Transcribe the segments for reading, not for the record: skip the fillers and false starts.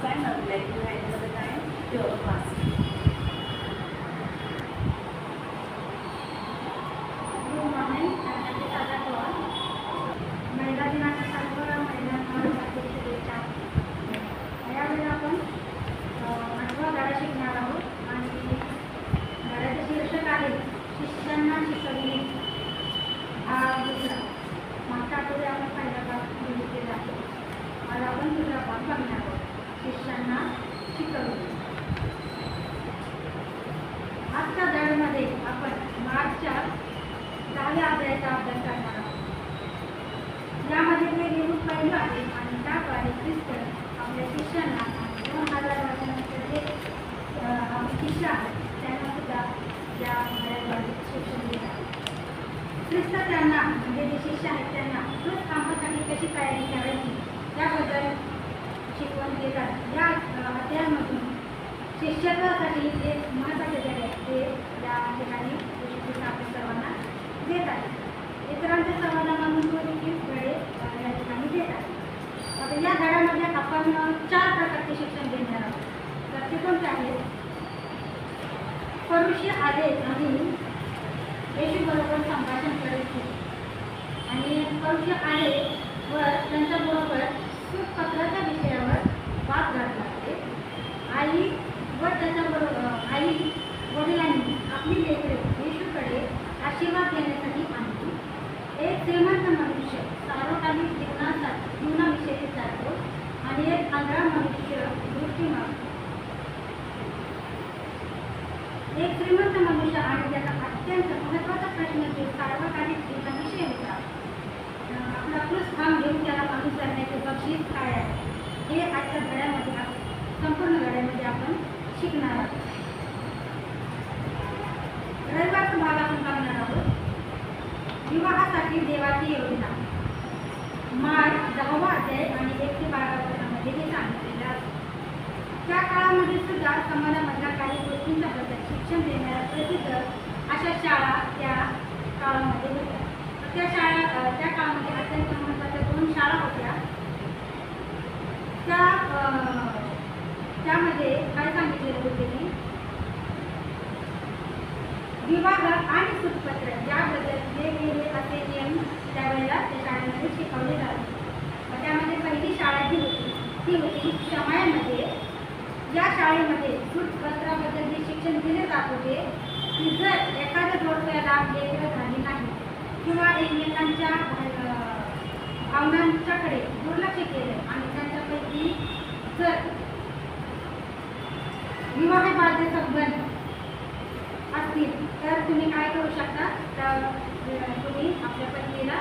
time, I would like to hand over the time to our master. Good morning and happy Saturday to all. महिला दिनाच्या सर्व महिलांना हार्दिक शुभेच्छा. यावेळी आपण 8वा धडा शिकणार आहोत आणि धड्याचे शीर्षक आहे शिष्यांना शिकवणे. भाग दुसरा. मागच्या आठवड्यात आपण पहिला भाग बघितलेला आहे. आज आपण दुसरा भाग बघणार आहोत, शिष्यांना शिकवणे. आजच्या धड्यामध्ये आपण मार्चच्या 10व्या अध्यायाचा अभ्यास करणार आहोत. यामध्ये वेगवेगळे पैलू आहेत आणि त्याद्वारे ख्रिस्त आपल्या शिष्यांना 2000 वर्षानंतर जे आपले शिष्य आहेत त्यांना सुद्धा या धड्याद्वारे शिक्षण देत आहेत. ख्रिस्त त्यांना म्हणजे जे शिष्य आहेत त्यांना रोज कामासाठी कशी तयारी करायची याबद्दल शिकवण देतात. या अध्यायामधून शिष्यत्वासाठी जे महत्त्वाचे धडे आहेत ते या ठिकाणी आपल्या सर्वांना देत आहेत. इतरांच्या समाधानातून तो देखील धडे या ठिकाणी देत आहेत. आता या धड्यामध्ये आपण 4 प्रकारचे शिक्षण देणार आहोत. तर ते कोणते आहेत? फरुशी आले आणि येशू बरोबर संभाषण करत होते आणि फरुशी आले व त्यांच्याबरोबर सूतपत्राच्या विषयावर वाद घातला. आई व त्याच्याबरोबर आई वडिलांनी आपली लेकरे येशूकडे आशीर्वाद देण्यासाठी आणली. एक श्रीमंत मनुष्य सार्वकालिक जीवनाविषयी विचारतो आणि एक आंधळा मनुष्य दृष्टीमान. एक श्रीमंत मनुष्य आणि त्याचा अत्यंत महत्त्वाचा प्रश्न जो सार्वकालिक जीवनाविषयी होता. आपला प्रोत्साहन घेऊन त्याला अनुसरण्याचे बक्षीस काय आहे हे आजच्या धड्यामध्ये संपूर्ण धड्यामध्ये आपण शिकणार आहोत. रविवारचा भाग आपण बघणार आहोत. विवाहासाठी देवाची योजना. मार्क 10वा अध्याय आणि 1 ते 12 वचनामध्ये हे सांगितलेलं आहे. त्या काळामध्ये सुद्धा समाजामधल्या काही गोष्टींच्या बद्दल शिक्षण देणाऱ्या प्रसिद्ध अशा शाळा त्या काळामध्ये होत्या. त्या काळामध्ये अत्यंत महत्त्वाच्या 2 शाळा होत्या. त्यामध्ये काय सांगितलेलं होते की विवाह आणि सूतपत्र याबद्दल वेगवेगळे असे नियम त्यावेळेला त्या शाळेमध्ये शिकवले जाते. त्यामध्ये पहिली शाळा जी होती ती होती शमायामध्ये. या शाळेमध्ये सूतपत्राबद्दल जे शिक्षण दिले जात होते की जर एखाद्या जोडप्याला लेकरं झाली नाही किंवा एकमेकांच्या भावनांच्याकडे दुर्लक्ष केलं आणि त्यांच्यापैकी जर विवाहबाह्य संबंध असतील तर तुम्ही काय करू शकता, तर तुम्ही आपल्या पत्नीला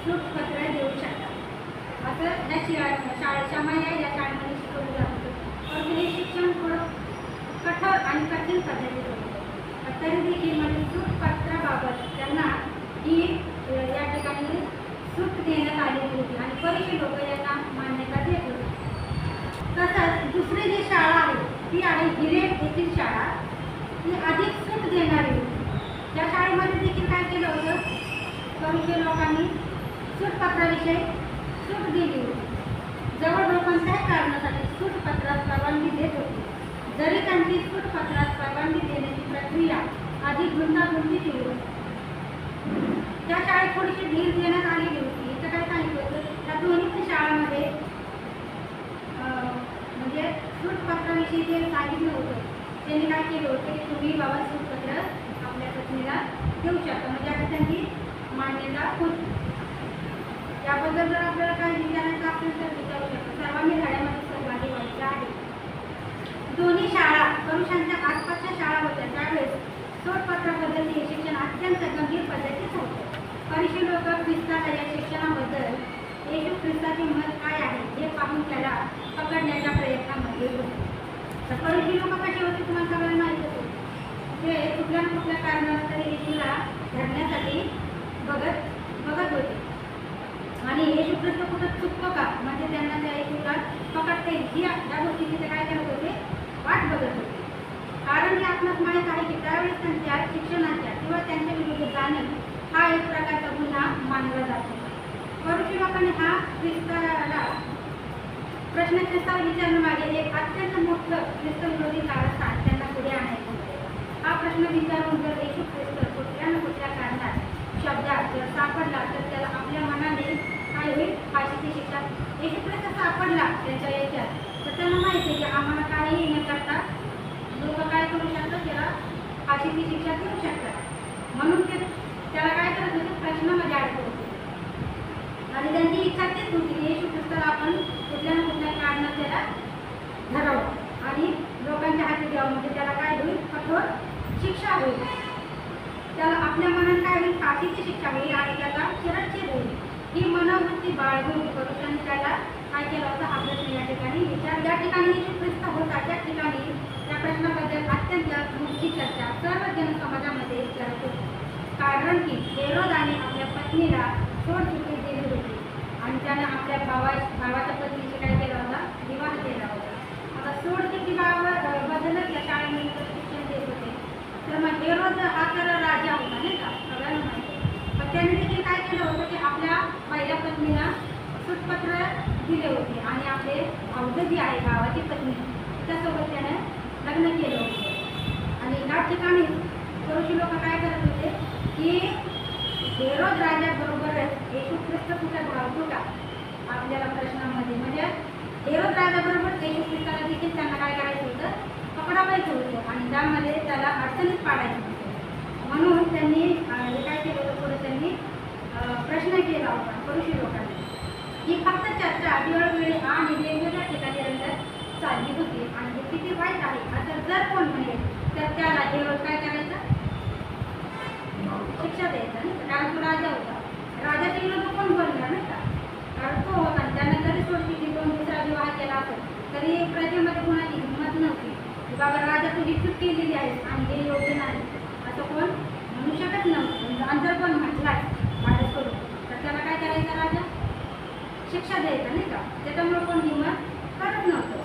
सूतपत्र देऊ शकता. असं या शमाया या शाळेमध्ये शिकवलं जात होतं. पण हे शिक्षण थोडं कठोर आणि कठीण पद्धतीत होतं. तरी देखील म्हणजे सूतपत्राबाबत त्यांना ही या ठिकाणी सूट देण्यात आलेली होती आणि बरेचसे लोक यांना मान्यता देत होते. तसंच दुसरी जी शाळा आहे ती आहे हिरेट येथील शाळा. ती अधिक सूट देणारी होती. त्या शाळेमध्ये देखील काय केलं होतं, बरेचसे लोकांनी सूटपत्राविषयी सूट दिली होती. जवळजवळ कोणत्याही कारणासाठी सूटपत्रास परवानगी देत होती. जरी त्यांची सूटपत्रास परवानगी देण्याची प्रक्रिया अधिक गुंतागुंतीची होती. त्या शाळेत थोडीशी धीर देण्यात आलेली होती. इथं काय सांगितलं होतं, त्या दोन्ही शाळांमध्ये म्हणजे सूटपत्राविषयी जे सांगितलं होतं त्यांनी काय केलं होतं की तुम्ही बाबा सूटपत्र आपल्या पत्नीला देऊ शकता. म्हणजे आता त्यांची मान्यता होती. याबद्दल जर आपल्याला काही विचारायचं असेल तर विचारू शकतो. सर्वांनी धड्यामध्ये सहभागी व्हायचे आहे. दोन्ही शाळा पुरुषांच्या आसपासच्या शाळा होत्या. त्यावेळेस सूटपत्राबद्दल हे शिक्षण अत्यंत गंभीर पद्धतीचं होतं. फरिशी लोक ख्रिस्ताच्या या शिक्षणाबद्दल येशू ख्रिस्ताचे मत काय आहे हे पाहून त्याला पकडण्याच्या प्रयत्नामध्ये होते. तर फरिशी लोक कसे होते तुम्हाला सगळ्यांना माहीत होते. ते कुठल्या ना कुठल्या कारणाला तरी येशूला धरण्यासाठी बघत होते आणि येशू ख्रिस्त कुठं चुकतो का म्हणजे त्यांना त्या येशूला पकडता येईल या गोष्टीची ते काय करत होते, वाट बघत होते. कारण हे आपणास माहीत आहे की त्यावेळेस त्यांच्या शिक्षणाच्या किंवा त्यांच्या विरुद्ध जाणं हा एक प्रकारचा गुन्हा मानला जातो. फरिशी लोकांनी हा ख्रिस्ताला प्रश्न ख्रिस्तावर विचारण्यामागे एक अत्यंत मोठं ख्रिस्त विरोधी कारस्थान त्यांना पुढे आणायचं होतं. हा प्रश्न विचारून जर येशू ख्रिस्त कुठल्या ना कुठल्या कारणात शब्दात जर सापडला तर त्याला आपल्या मनाने काय होईल? फाशीची शिक्षा. येशू ख्रिस्त सापडला त्यांच्या याच्यात तर त्यांना माहिती आहे की आम्हाला काहीही न करता लोक काय करू शकतात? त्याला फाशीची शिक्षा देऊ शकतात. म्हणून ते त्याला काय करत होते? प्रश्नामध्ये अडकवत होते. आणि त्यांची इच्छा तेच होती की येशू ख्रिस्ताला आपण कुठल्या ना कुठल्या कारणात त्याला धरावं आणि लोकांच्या हाती द्यावं. म्हणजे त्याला काय होईल? कठोर शिक्षा होईल. त्याला आपल्या मनात काय होईल? फाशीची शिक्षा होईल आणि त्याला शिरच्छेद होईल. ही मनोवृत्ती बाळगून पुरुषांनी त्याला काय केलं होतं? हा प्रश्न या ठिकाणी विचार. ज्या ठिकाणी येशू ख्रिस्त होता त्या ठिकाणी त्या प्रश्नाबद्दल अत्यंत मोठी चर्चा सर्व जनसमाजामध्ये करत होती. कारण की हेरोदाने आपल्या पत्नीला सोडचिठ्ठी दिली होती आणि त्याने आपल्या भावाच्या पत्नीशी काय केला होता? विवाह केला होता. आता सोडचिठ्ठी बद्दलच या शाळेमध्ये शिक्षण देत होते. तर मग हेरोद हा तर राजा होता नाही का? सगळ्यांना माहिती. पण त्याने देखील काय केलं होतं की आपल्या पहिल्या पत्नीला सूटपत्र दिले होते आणि आपले भावज जी आहे भावाची पत्नी त्यासोबत त्याने लग्न केलं होतं. आणि या ठिकाणी थोडीशी लोक काय करत होते की हेरोद राजाबरोबरच येशू ख्रिस्त कुठं धावतो का? आपल्याला प्रश्नामध्ये म्हणजे हेरोद राजाबरोबर येशू ख्रिस्ताला देखील त्यांना काय करायचं होतं? पकडावायचं होतं आणि त्यामध्ये त्याला अडचणीत पाडायचं होतं. म्हणून त्यांनी काय केलं होतं? पुढे त्यांनी प्रश्न केला होता पुरुषी लोकांनी. ही फक्त चर्चा वेळोवेळी आणि वेगवेगळ्या ठिकाणी चालली होती आणि हे किती वाईट आहे असं जर कोण म्हणेल तर त्याला हेरोद काय करायचं? शिक्षा द्यायचा नाही का? कारण तो राजा होता. राजाच्या विरोधात कोण बोलणार नाही का? कारण तो होता. त्याने जरी सोडचिठ्ठी देऊन दुसरा विवाह केला असेल तरी प्रजेमध्ये कोणाची हिंमत नव्हती की बाबा राजा तुझी चूक केलेली आहे आणि हे योग्य नाही असं कोण म्हणू शकत नव्हतं. आणि जर कोण म्हटलाय माझं करून तर त्याला काय करायचं? राजा शिक्षा द्यायचा नाही का? त्याच्यामुळे कोण हिंमत करत नव्हतं.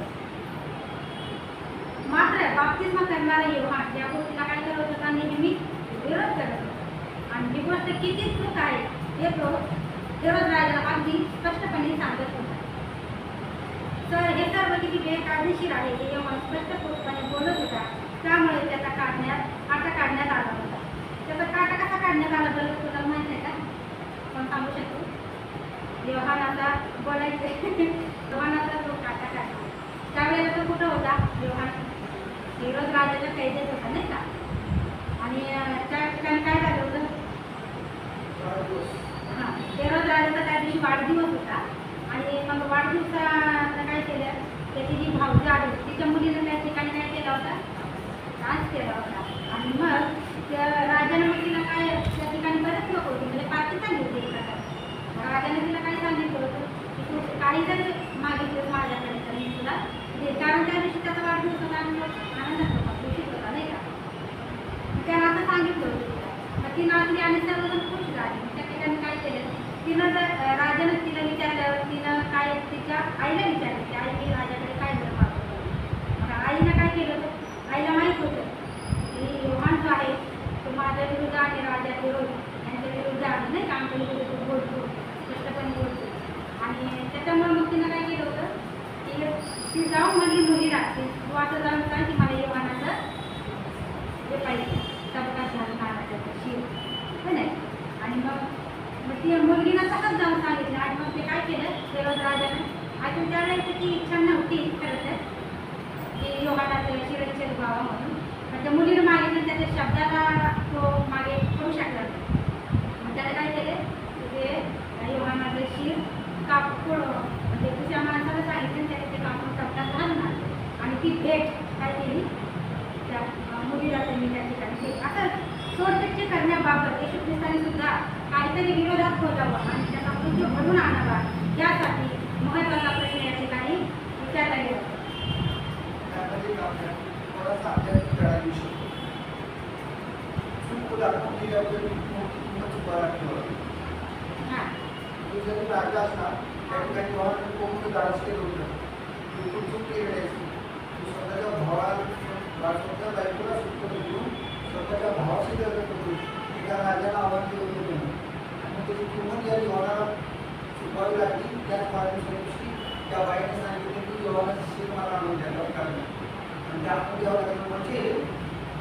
मात्र बाप्तिस्मा करणारा योहान या गोष्टीला काय करत होता? नेहमी विरोध करत होता. आणि ही गोष्ट किती चूक आहे हे तो हेरोद राजाला अगदी स्पष्टपणे सांगत होता. तर हे सर्व किती बेकायदेशीर आहे हे योहान स्पष्टपणे बोलत होता. त्यामुळे त्याचा काटा काढण्यात आला होता. त्याचा काटा कसा काढण्यात आला बरं तुला माहिती आहे का? पण सांगू शकतो? योहानाचा बोलायचे योहानाचा तो काटा काढला त्यावेळेला तो कुठं होता? योहान हेरोद राजाच्या कैदेत होता नाही का? आणि त्या ठिकाणी काय झालं होतं? हां, हेरोद राजाचा त्या दिवशी वाढदिवस होता आणि मग वाढदिवसाला काय केलं? त्याची जी भावजी आहे तिच्या मुलीनं त्या ठिकाणी काय केला होता? डान्स केला होता. आणि मग त्या राजाने मग तिला काय त्या ठिकाणी बरेच लोक होते म्हणजे पार्टी चालली होती एका राजाने तिला काय सांगितलं होतं की तू काही जरी मागितलं माझ्याकडे तर मी तुला दे. कारण त्या दिवशी त्याचा वाढदिवस होता आणि आनंदात होता, खुशीत होता नाही का? त्याला असं सांगितलं होतं तिला. मग ती नाचली आणि सर्वजण खुश झाली. त्या ठिकाणी काय केलं? तिनं जर राजानं तिला विचारल्यावर तिनं काय तिच्या आईला विचारलं की आई मी राजाकडे काय जर मागवलं. मग आईनं काय केलं होतं? आईला माहीत होतं की योहान जो आहे तो माझ्या विरुद्ध आणि राजा हेरोद यांच्या विरुद्ध आहे नाही का? आमच्या विरुद्ध बोलतो स्पष्टपणे बोलतो. आणि त्याच्यामुळे मग तिनं काय केलं होतं की ती जाऊन म्हणजे मुली लागते तू असं जाऊन सांग की मला योहानाचं हे पाहिजे सबका झालं महाराजाचं शिव हो नाही. आणि मग ती मुलगीनं तसंच जाऊन सांगितलं आणि मग ते काय केलं हेरोद राजानं. अजून त्यावेळेस त्याची इच्छा नव्हती खरं तर की योहानाचं शिरच्छेद व्हावा म्हणून. पण त्या मुलीनं मागितलं त्याच्या शब्दाला तो मागे करू शकला. मग त्याला काय केलं ते योहानाचं शिर कापून म्हणजे दुसऱ्या माणसाला सांगितलं त्याने ते कापून टप्प्यात घालणार आणि ती भेट काय केली त्या मुलीला त्यांनी त्या ठिकाणी असं सोडचिठ्ठी करण्याबाबत येशू ख्रिस्ताने सुद्धा काहीतरी विरोधात बोलावं आणि त्याचा मृत्यू घडून आणावा यासाठी महत्त्वाचा प्रश्न या ठिकाणी विचारला गेला. राजा असणार त्या ठिकाणी कोण डान्स केलं होतं चूक केली स्वतःच्या भावाला स्वतःच्या बायकोला सुटत घेऊन स्वतःच्या भावाशी लग्न करून त्या राजाला आव्हान केलं होतं आणि त्याची किंमत या जीवनाला चुकावी लागली. त्याच मार्गदर्शनाची त्या बाईने सांगितले मला आणून द्यावं लागलं. आणि दाखवून द्यावं लागलं म्हणजे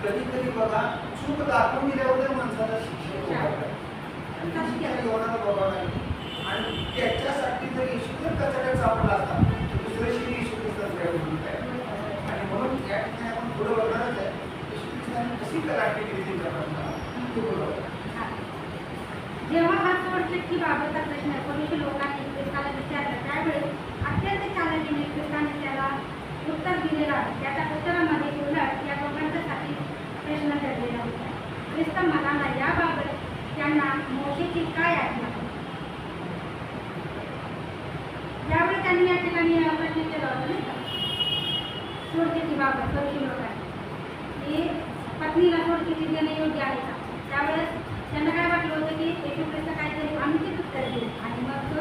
कधी कधी बघा चूक दाखवून दिल्याबद्दल माणसाला शिक्षण होतं. आणि ती शिक्षण एवढा बघावं लागली. आणि त्याच्यासाठी जर येशू जर कचऱ्यात सापडला असता तर दुसऱ्या शिरी येशू ख्रिस्ताचा आहे. आणि म्हणून या ठिकाणी आपण पुढे बघणारच आहे येशू ख्रिस्ताने कशी कलाटणी केली त्यांच्यापासून ते बरोबर. जेव्हा हा सोडचिठ्ठी बाबतचा प्रश्न पुरुष लोकांनी ख्रिस्ताला विचारला त्यावेळेस अत्यंत चालाखीने ख्रिस्ताने त्याला उत्तर दिलेलं आहे. त्याच्या उत्तरामध्ये उलट या दोघांच्यासाठी प्रश्न ठरलेला होता. ख्रिस्त म्हणाला याबाबत त्यांना मोशेची काय आज्ञा. यावेळी त्यांनी या ठिकाणी प्रश्न केला होता नाही का सोडचिठ्ठीबाबत पुरुष लोकांनी की पत्नीला सोडचिठ्ठी देणे योग्य आहे का. त्यावेळेस त्यांना काय वाटलं होतं की येशू ख्रिस्त काहीतरी अनुचित उत्तर देईल आणि मग तो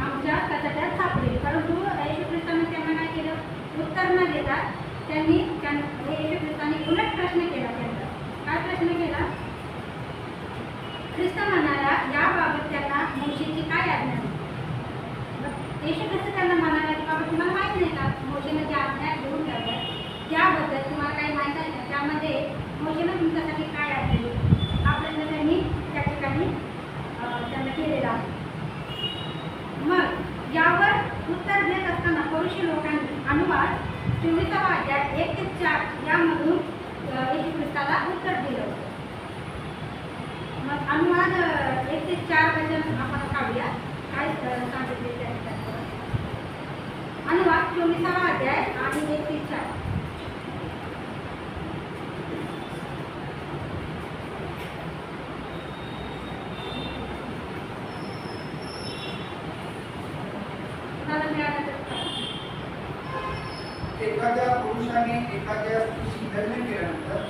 आमच्या कचाट्यात सापडेल. परंतु येशू ख्रिस्ताने त्यांना काय केलं उत्तर न देता त्यांनी येशू ख्रिस्ताने उलट प्रश्न केला. त्यांचा काय प्रश्न केला. ख्रिस्त म्हणाला याबाबत त्यांना मोशेची काय आज्ञा. येशू ख्रिस्त त्यांना म्हणाला की बाबा तुम्हाला माहिती नाही का मोशेनं ज्या आज्ञा घेऊन ठेवल्या त्याबद्दल तुम्हाला काही माहीत आहे का. त्यामध्ये मोशेनं तुमच्यासाठी काय आहे हा प्रश्न त्यांनी त्या ठिकाणी त्यांना केलेला आहे. मग यावर उत्तर देत असताना पुरुष लोकांनी अनुवाद 24 अध्याय 1 ते 4 यामधून येशू ख्रिस्ताला उत्तर दिलं होतं. मग अनुवाद 1 ते 4 वचन आपण काढूया काय सांगितले त्या ठिकाणी. अनुवाद 24 अध्याय आणि 1 ते 4. एखाद्या पुरुषाने एखाद्या स्त्रीशी लग्न केल्यानंतर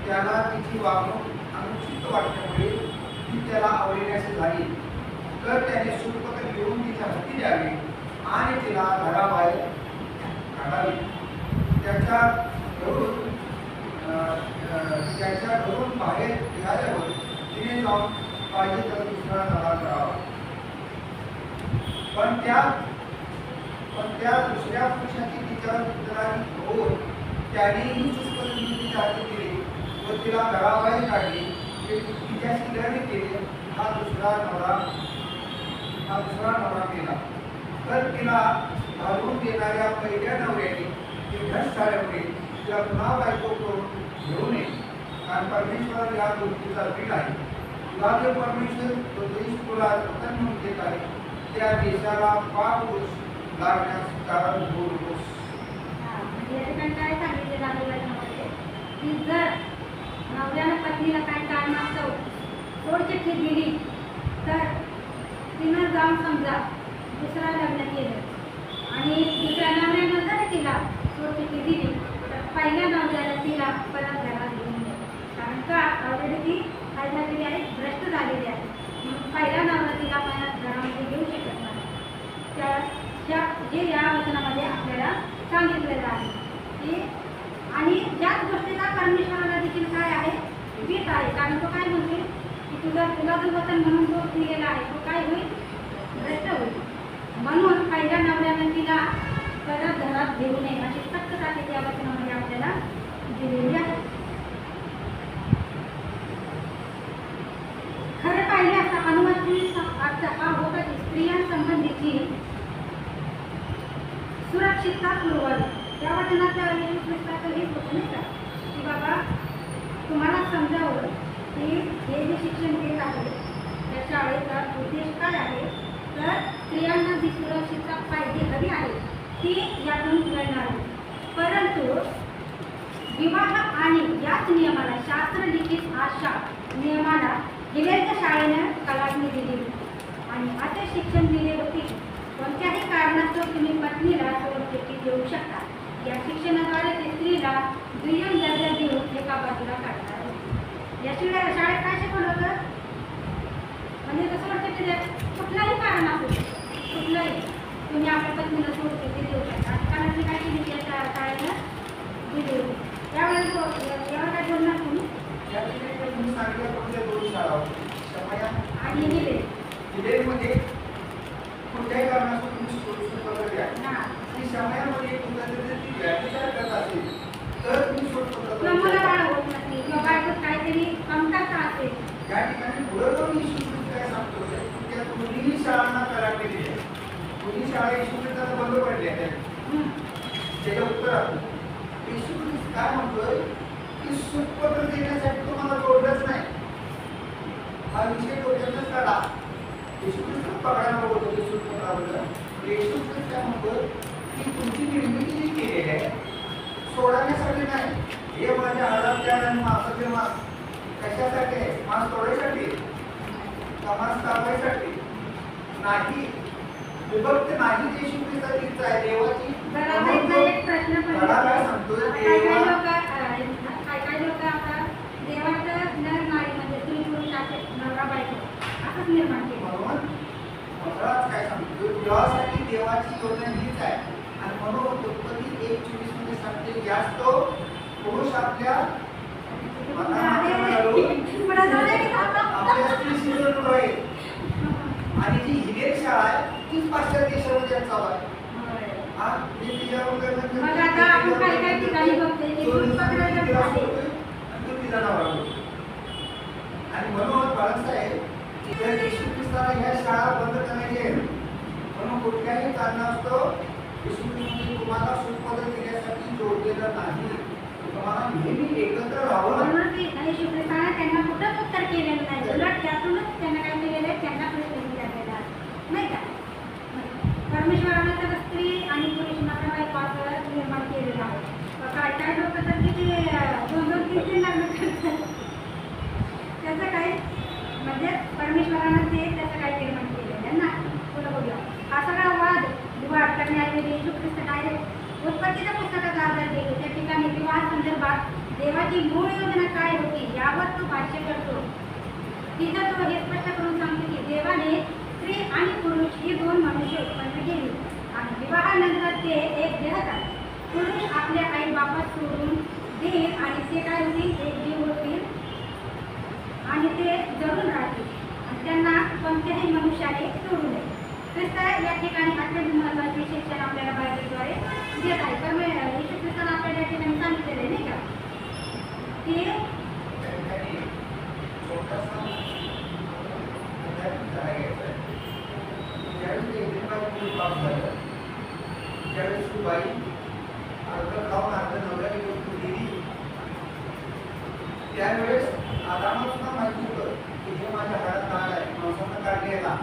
त्याला तिची वागणूक अनुचित वाटल्यामुळे ती त्याला आवडण्याची झाली तर त्याने सूटपत्र घेऊन तिच्या हाती द्यावे आणि तिला घराबाहेर काढावे. त्याच्या घरून बाहेर निघाल्यावर तिने जाऊन पाहिजे तर दुसरा नवरा करावा. पण त्या दुसऱ्या पुरुषाची तिच्यावर तक्रारी होऊन त्यानेही सूटपत्र तिच्या हाती दिले व तिला घराबाहेर काढले. तिच्याशी लग्न केले हा दुसरा नवरा केला तर तिला घालून देणाऱ्या पहिल्या नवऱ्याने ती भ्रष्ट झाल्यामुळे तिला पुन्हा बायको करून घेऊ नये. कारण परमेश्वर या गोष्टीचा पीठ आहे. तुला जे परमेश्वर देश तुला रतन म्हणून देत आहे त्या देशाला पाप दोष लागण्यास कारण होऊ नकोस. काय सांगितलेलं आहे की जर नवऱ्यानं पत्नीला काय कारणास्तव सोडचिठ्ठी दिली तर तिनं जाऊन समजा दुसरा लग्न केलं आणि दुसऱ्या नवऱ्यानं जर तिला सोडचिठ्ठी दिली तर पहिल्या नवऱ्याला तिला परत घरात घेऊन नये. कारण का ऑलरेडी ती काय झालेली आहे भ्रष्ट झालेली आहे. म्हणून पहिल्या नवरा तिला परत घरामध्ये घेऊ शकत नाही. जे या वचनामध्ये आपल्याला सांगितलेलं आहे की आणि याच गोष्टीचा परमेश्वराला देखील काय आहे भीत आहे. कारण तो काय म्हणते की तुला जो वचन म्हणून जो दिलेला आहे तो काय होईल भ्रष्ट होईल. म्हणून पहिल्या नवऱ्याने तिला परत घरात घेऊ नये अशी सक्त ताकीद या वचनामध्ये आपल्याला दिलेली आहे. खरं पाहिले असता अनुवाद हा होता की स्त्रियांसंबंधीची सुरक्षितता पुरवावी. त्या वचनाच्या येशू ख्रिस्ताचं हेच होतं नाही का की बाबा तुम्हाला समजावं की हे जे शिक्षण देत आहे त्या शाळेचा उद्देश काय आहे तर स्त्रियांना जी सुरक्षितता पाहिजे हवी आहे ती यातून मिळणार आहे. परंतु विवाह आणि याच नियमाला शास्त्रलिखित आशा नियमाला हिलेच्या शाळेनं कलाटणी दिली आणि असे शिक्षण दिले होते कोणत्याही कारणास्तव तुम्ही पत्नीला सोडचिठ्ठी देऊ शकता. या शिक्षणाद्वारे ते स्त्रीला दुय्यम दर्जा देऊन एका बाजूला काढतात. याशिवाय शाळेत काय शिकवलं होतं म्हणजे कसं सोडचिठ्ठी द्या कुठलाही कारण असू कुठलंही तुम्ही आपल्या पत्नीला सोडचिठ्ठी देऊ शकता. कारण ती काय केली त्या शाळेनं दिली होती. त्यावेळेस यावर काय बोलणार तुम्ही आणि मध्ये कोणत्याही कारणास्तव तुम्ही सोडचिठ्ठी द्या. या ठिकाणी पुढे जाऊन येशू ख्रिस्त काय सांगतोय की त्या दोन्ही शाळांना तलाक दिली आहे. दोन्ही शाळा येशू ख्रिस्ताला बंद पडल्या आहेत. त्याच्या उत्तरात येशू ख्रिस्त काय म्हणतोय की सुखपत्र देण्यासाठी तुम्हाला जोडलंच नाही. हा विषय डोक्यातच काढा. येशू ख्रिस्त पकडायला बोलतो ते सुखपत्राबद्दल. येशू ख्रिस्त काय म्हणतोय की तुमची निर्मिती जी केलेली आहे सोडण्यासाठी नाही. हे माझ्या हाडातल्या आणि मांसाचे मांस कशासाठी आहे? मांस तोडायसाठी का मांस कापायसाठी नाही. विभक्त नाही. येशू ख्रिस्ताची इच्छा आहे देवाची. एक प्रश्न काय सांगतोय काय लोक आता देवाचं नर नारी म्हणजे स्त्री पुरुष असे नवरा बायको असंच निर्माण केलं. म्हणून काय सांगतोय विवाहासाठी देवाची योजना हीच आहे. आणि म्हणून उत्पत्ती 1:24 मध्ये सांगते जास्त पुरुष आपल्या आपल्या स्त्रीशी जोडून राहील. आणि जी हिरेक शाळा आहे तीच पाश्चात्य देशामध्ये चालू आहे. मग आता आपण काही ठिकाणी बघतोय की आणि म्हणून बाळासाहेब जर येशू ख्रिस्ताला ह्या शाळा बंद करायची आहेत म्हणून कुठल्याही कारणास्तव येशू ख्रिस्ताने तुम्हाला सुखपत्र देण्यासाठी जोडलेलं नाही. तुम्हाला नेहमी एकत्र राहावं. येशू ख्रिस्ताने त्यांना कुठंच उत्तर केलेलं नाही. उलट त्यातूनच त्यांना काय केलेलं आहे त्यांना प्रश्न विचारलेला नाही का. परमेश्वराने तर स्त्री आणि पुरुष नवरा निर्माण केलेलं आहे. काय काय लोक तर किती 2-2-3 लग्न करतात. त्याचं काही म्हणजे परमेश्वरानं ते त्याचं काही निर्माण केलेलं आहे ना. पुढं बघूया हा सगळा वाद करण्याऐवजी येशू ख्रिस्त डायरेक्ट उत्पत्तीच्या पुस्तकाचा आधार घेतो. त्या ठिकाणी विवाह संदर्भात देवाची मूळ योजना काय होती यावर तो भाष्य करतो. तिथं तो हे स्पष्ट करून सांगतो की देवाने स्त्री आणि पुरुष ही 2 मनुष्य उत्पन्न केली आणि विवाहानंतर ते एक देह झाले. पुरुष आपल्या आई बापात सोडून देईल आणि ते काय होतील एक जीव होतील आणि ते जगून राहतील आणि त्यांना कोणत्याही मनुष्याने सोडू नये. ख्रिस्त या ठिकाणी अत्यंत महत्त्वाचे शिक्षण आपल्याला बायबलद्वारे देत आहे. तर येशू ख्रिस्ताने आपल्याला या ठिकाणी सांगितलेलं आहे नाही का की ज्यावेळेस तू बाई अर्ध खाऊन अर्ध नवऱ्याने गोष्ट दिली त्यावेळेस आदामाला माहिती होतं की हे माझ्या हातात काळ आहे माणसानं काढलेला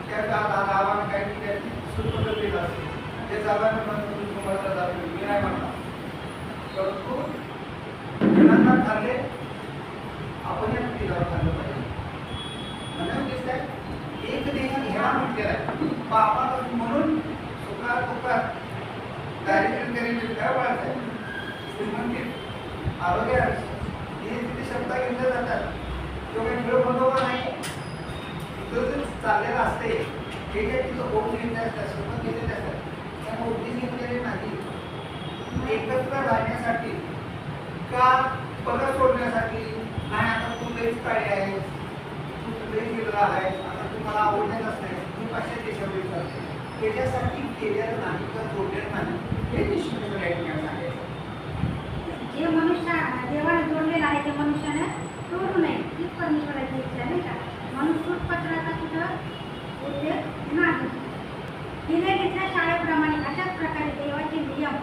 त्या गावानं काय की त्याची सुखपत्र दिलं असते. ते जागाने म्हणून तुम्हाला जातो मी नाही म्हणणार. परंतु जणांना खाल्ले आपण या पिलावर खाल्लं पाहिजे. म्हणून दिसत एक देह घ्या म्हटलेला आहे. बापाला म्हणून सुखात दुःखात दारिद्र्य करेल काय वाढत आहे श्रीमंतीत आरोग्यात हे तिथे शब्द घेतल्या जातात. तो काही खेळ बनवला नाही. तिथं चाललेलं असते हे काही तिथं ओढ घेतले असतात शपथ घेतलेले असतात. त्या ओढीच घेतलेले नाही. एकत्र राहण्यासाठी का पदर सोडण्यासाठी नाही. आता तू लईच काळी आहे तू लई गेलेला आहे आता तुम्हाला आवडण्याच नाही तुम्ही पाचशे देशामध्ये चालते त्याच्यासाठी केलेलं नाही तर जोडलेलं नाही. हे निश्चित सांगायचं जे मनुष्य देवाने जोडलेलं आहे ते मनुष्यानं तोडू नये हीच परमेश्वराची इच्छा नाही का. म्हणून सुखपत्राचा कुठं उल्लेख नाही. हिने घेतल्या शाळेप्रमाणे अशाच प्रकारे देवाचे नियम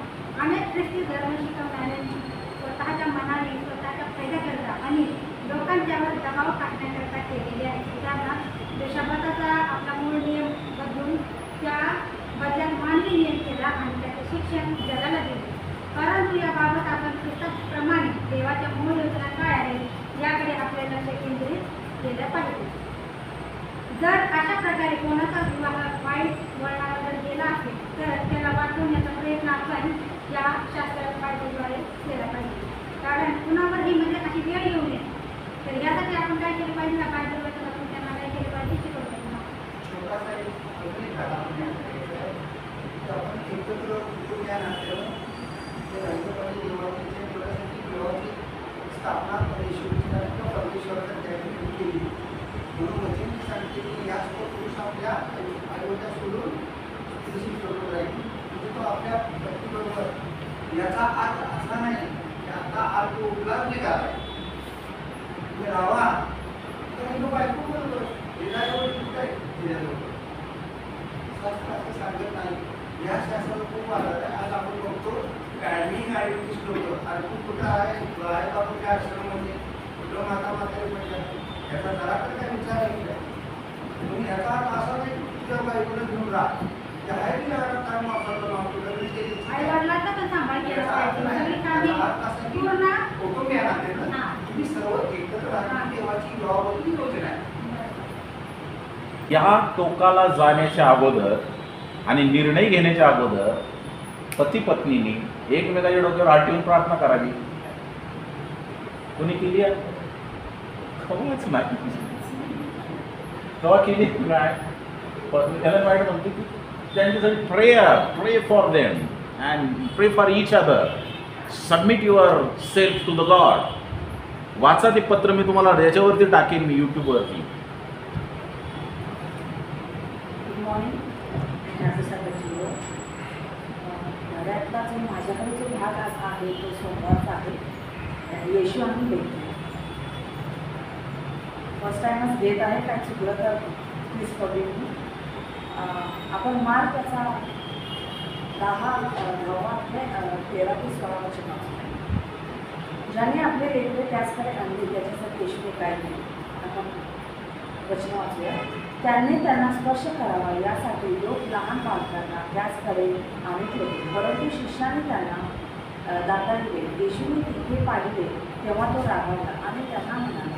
अनेक ख्रिस्ती धर्म शिकवणाऱ्यांनी स्वतःच्या मनाने स्वतःच्या फायद्याकरता आणि लोकांच्यावर दबाव टाकण्याकरता केलेले आहे. उदाहरणार्थ देशाबाचा आपला मूळ नियम बदलून त्या बदल्यात मानवी नियम केला आणि त्याचे शिक्षण जगाला दिले. परंतु याबाबत आपण ख्रिस्ताप्रमाणे देवाच्या मूळ योजना काय आहे याकडे आपले लक्ष केंद्रित केलं पाहिजे. जर अशा प्रकारे कोणाचा विवाह वाईट वळणाला जर गेला असेल तर त्याला वाचवण्याचा प्रयत्न आपण या शास्त्रात बायबलद्वारे केला पाहिजे. कारण कुणावरही म्हणजे अशी वेळ येऊ नये तर यासाठी आपण काय केलं पाहिजे ना बायबलवरचं वाचून त्यांना काय केलं पाहिजे शिकवलं पाहिजे. आपण एकत्र कुटुंबिया नात्यानं ते राष्ट्रपती देवाची स्थापना परमेश्वराच्या त्या ठिकाणी केली. म्हणून वचन सांगते की याच पुरुष आपल्या आईवडिला सोडून स्त्रीशी जोडून राहील म्हणजे तो आपल्या पत्नीबरोबर. याचा अर्थ असा नाही की आता अर्थ उपलब्ध निघाला राहा या शास्त्राला खूप आधार आहे. आज आपण बघतो गायनिंग आर्टिस्ट लोक आणि खूप कुठं आहे का आपण काय आश्रमामध्ये कुठं माता म्हातारी म्हणजे याचा जराकडे काय विचार आहे की तुम्ही याचा अर्थ असा नाही की तुझ्या बायकोला घेऊन राहा ते आहे की काय वापरतो आई वडिलांचा पण सांभाळ केला पाहिजे. सगळी कामे पूर्ण कुटुंबियांना तुम्ही सर्व एकत्र राहून देवाची विवाहावरती योजना आहे. या टोकाला जाण्याच्या अगोदर आणि निर्णय घेण्याच्या अगोदर पती पत्नीने एकमेकाच्या डोक्यावर हात ठेवून प्रार्थना करावी. कोणी केली आहे? कवच नाही. तेव्हा केली काय त्याला वाईट म्हणते की त्यांच्यासाठी pray for them and pray for each other. Submit your self to the God. वाचा ते पत्र मी तुम्हाला याच्यावरती टाकेन मी यूट्यूबवरती. Good morning. घरातला जो माझ्याकडे जो भाग आज आहे तो सोमवारचा आहे. येशू आणि लेखी फर्स्ट टाइमच घेत आहे. काय चुकलं तर प्लीज फॉरगिव्ह मी. आपण मार्कचा 10:13 ते 16 वचन वाचतो. ज्याने आपले लेकरे त्याचकडे आणले त्याच्यासाठी येशूने काय केले. आपण वचन वाचूया. त्याने त्यांना स्पर्श करावा यासाठी लोक लहान बालकांना त्याचकडे आणत होते. परंतु शिष्याने त्यांना दाखवले. येशूने तिथे पाहिले तेव्हा तो रागावला आणि त्यांना म्हणाला,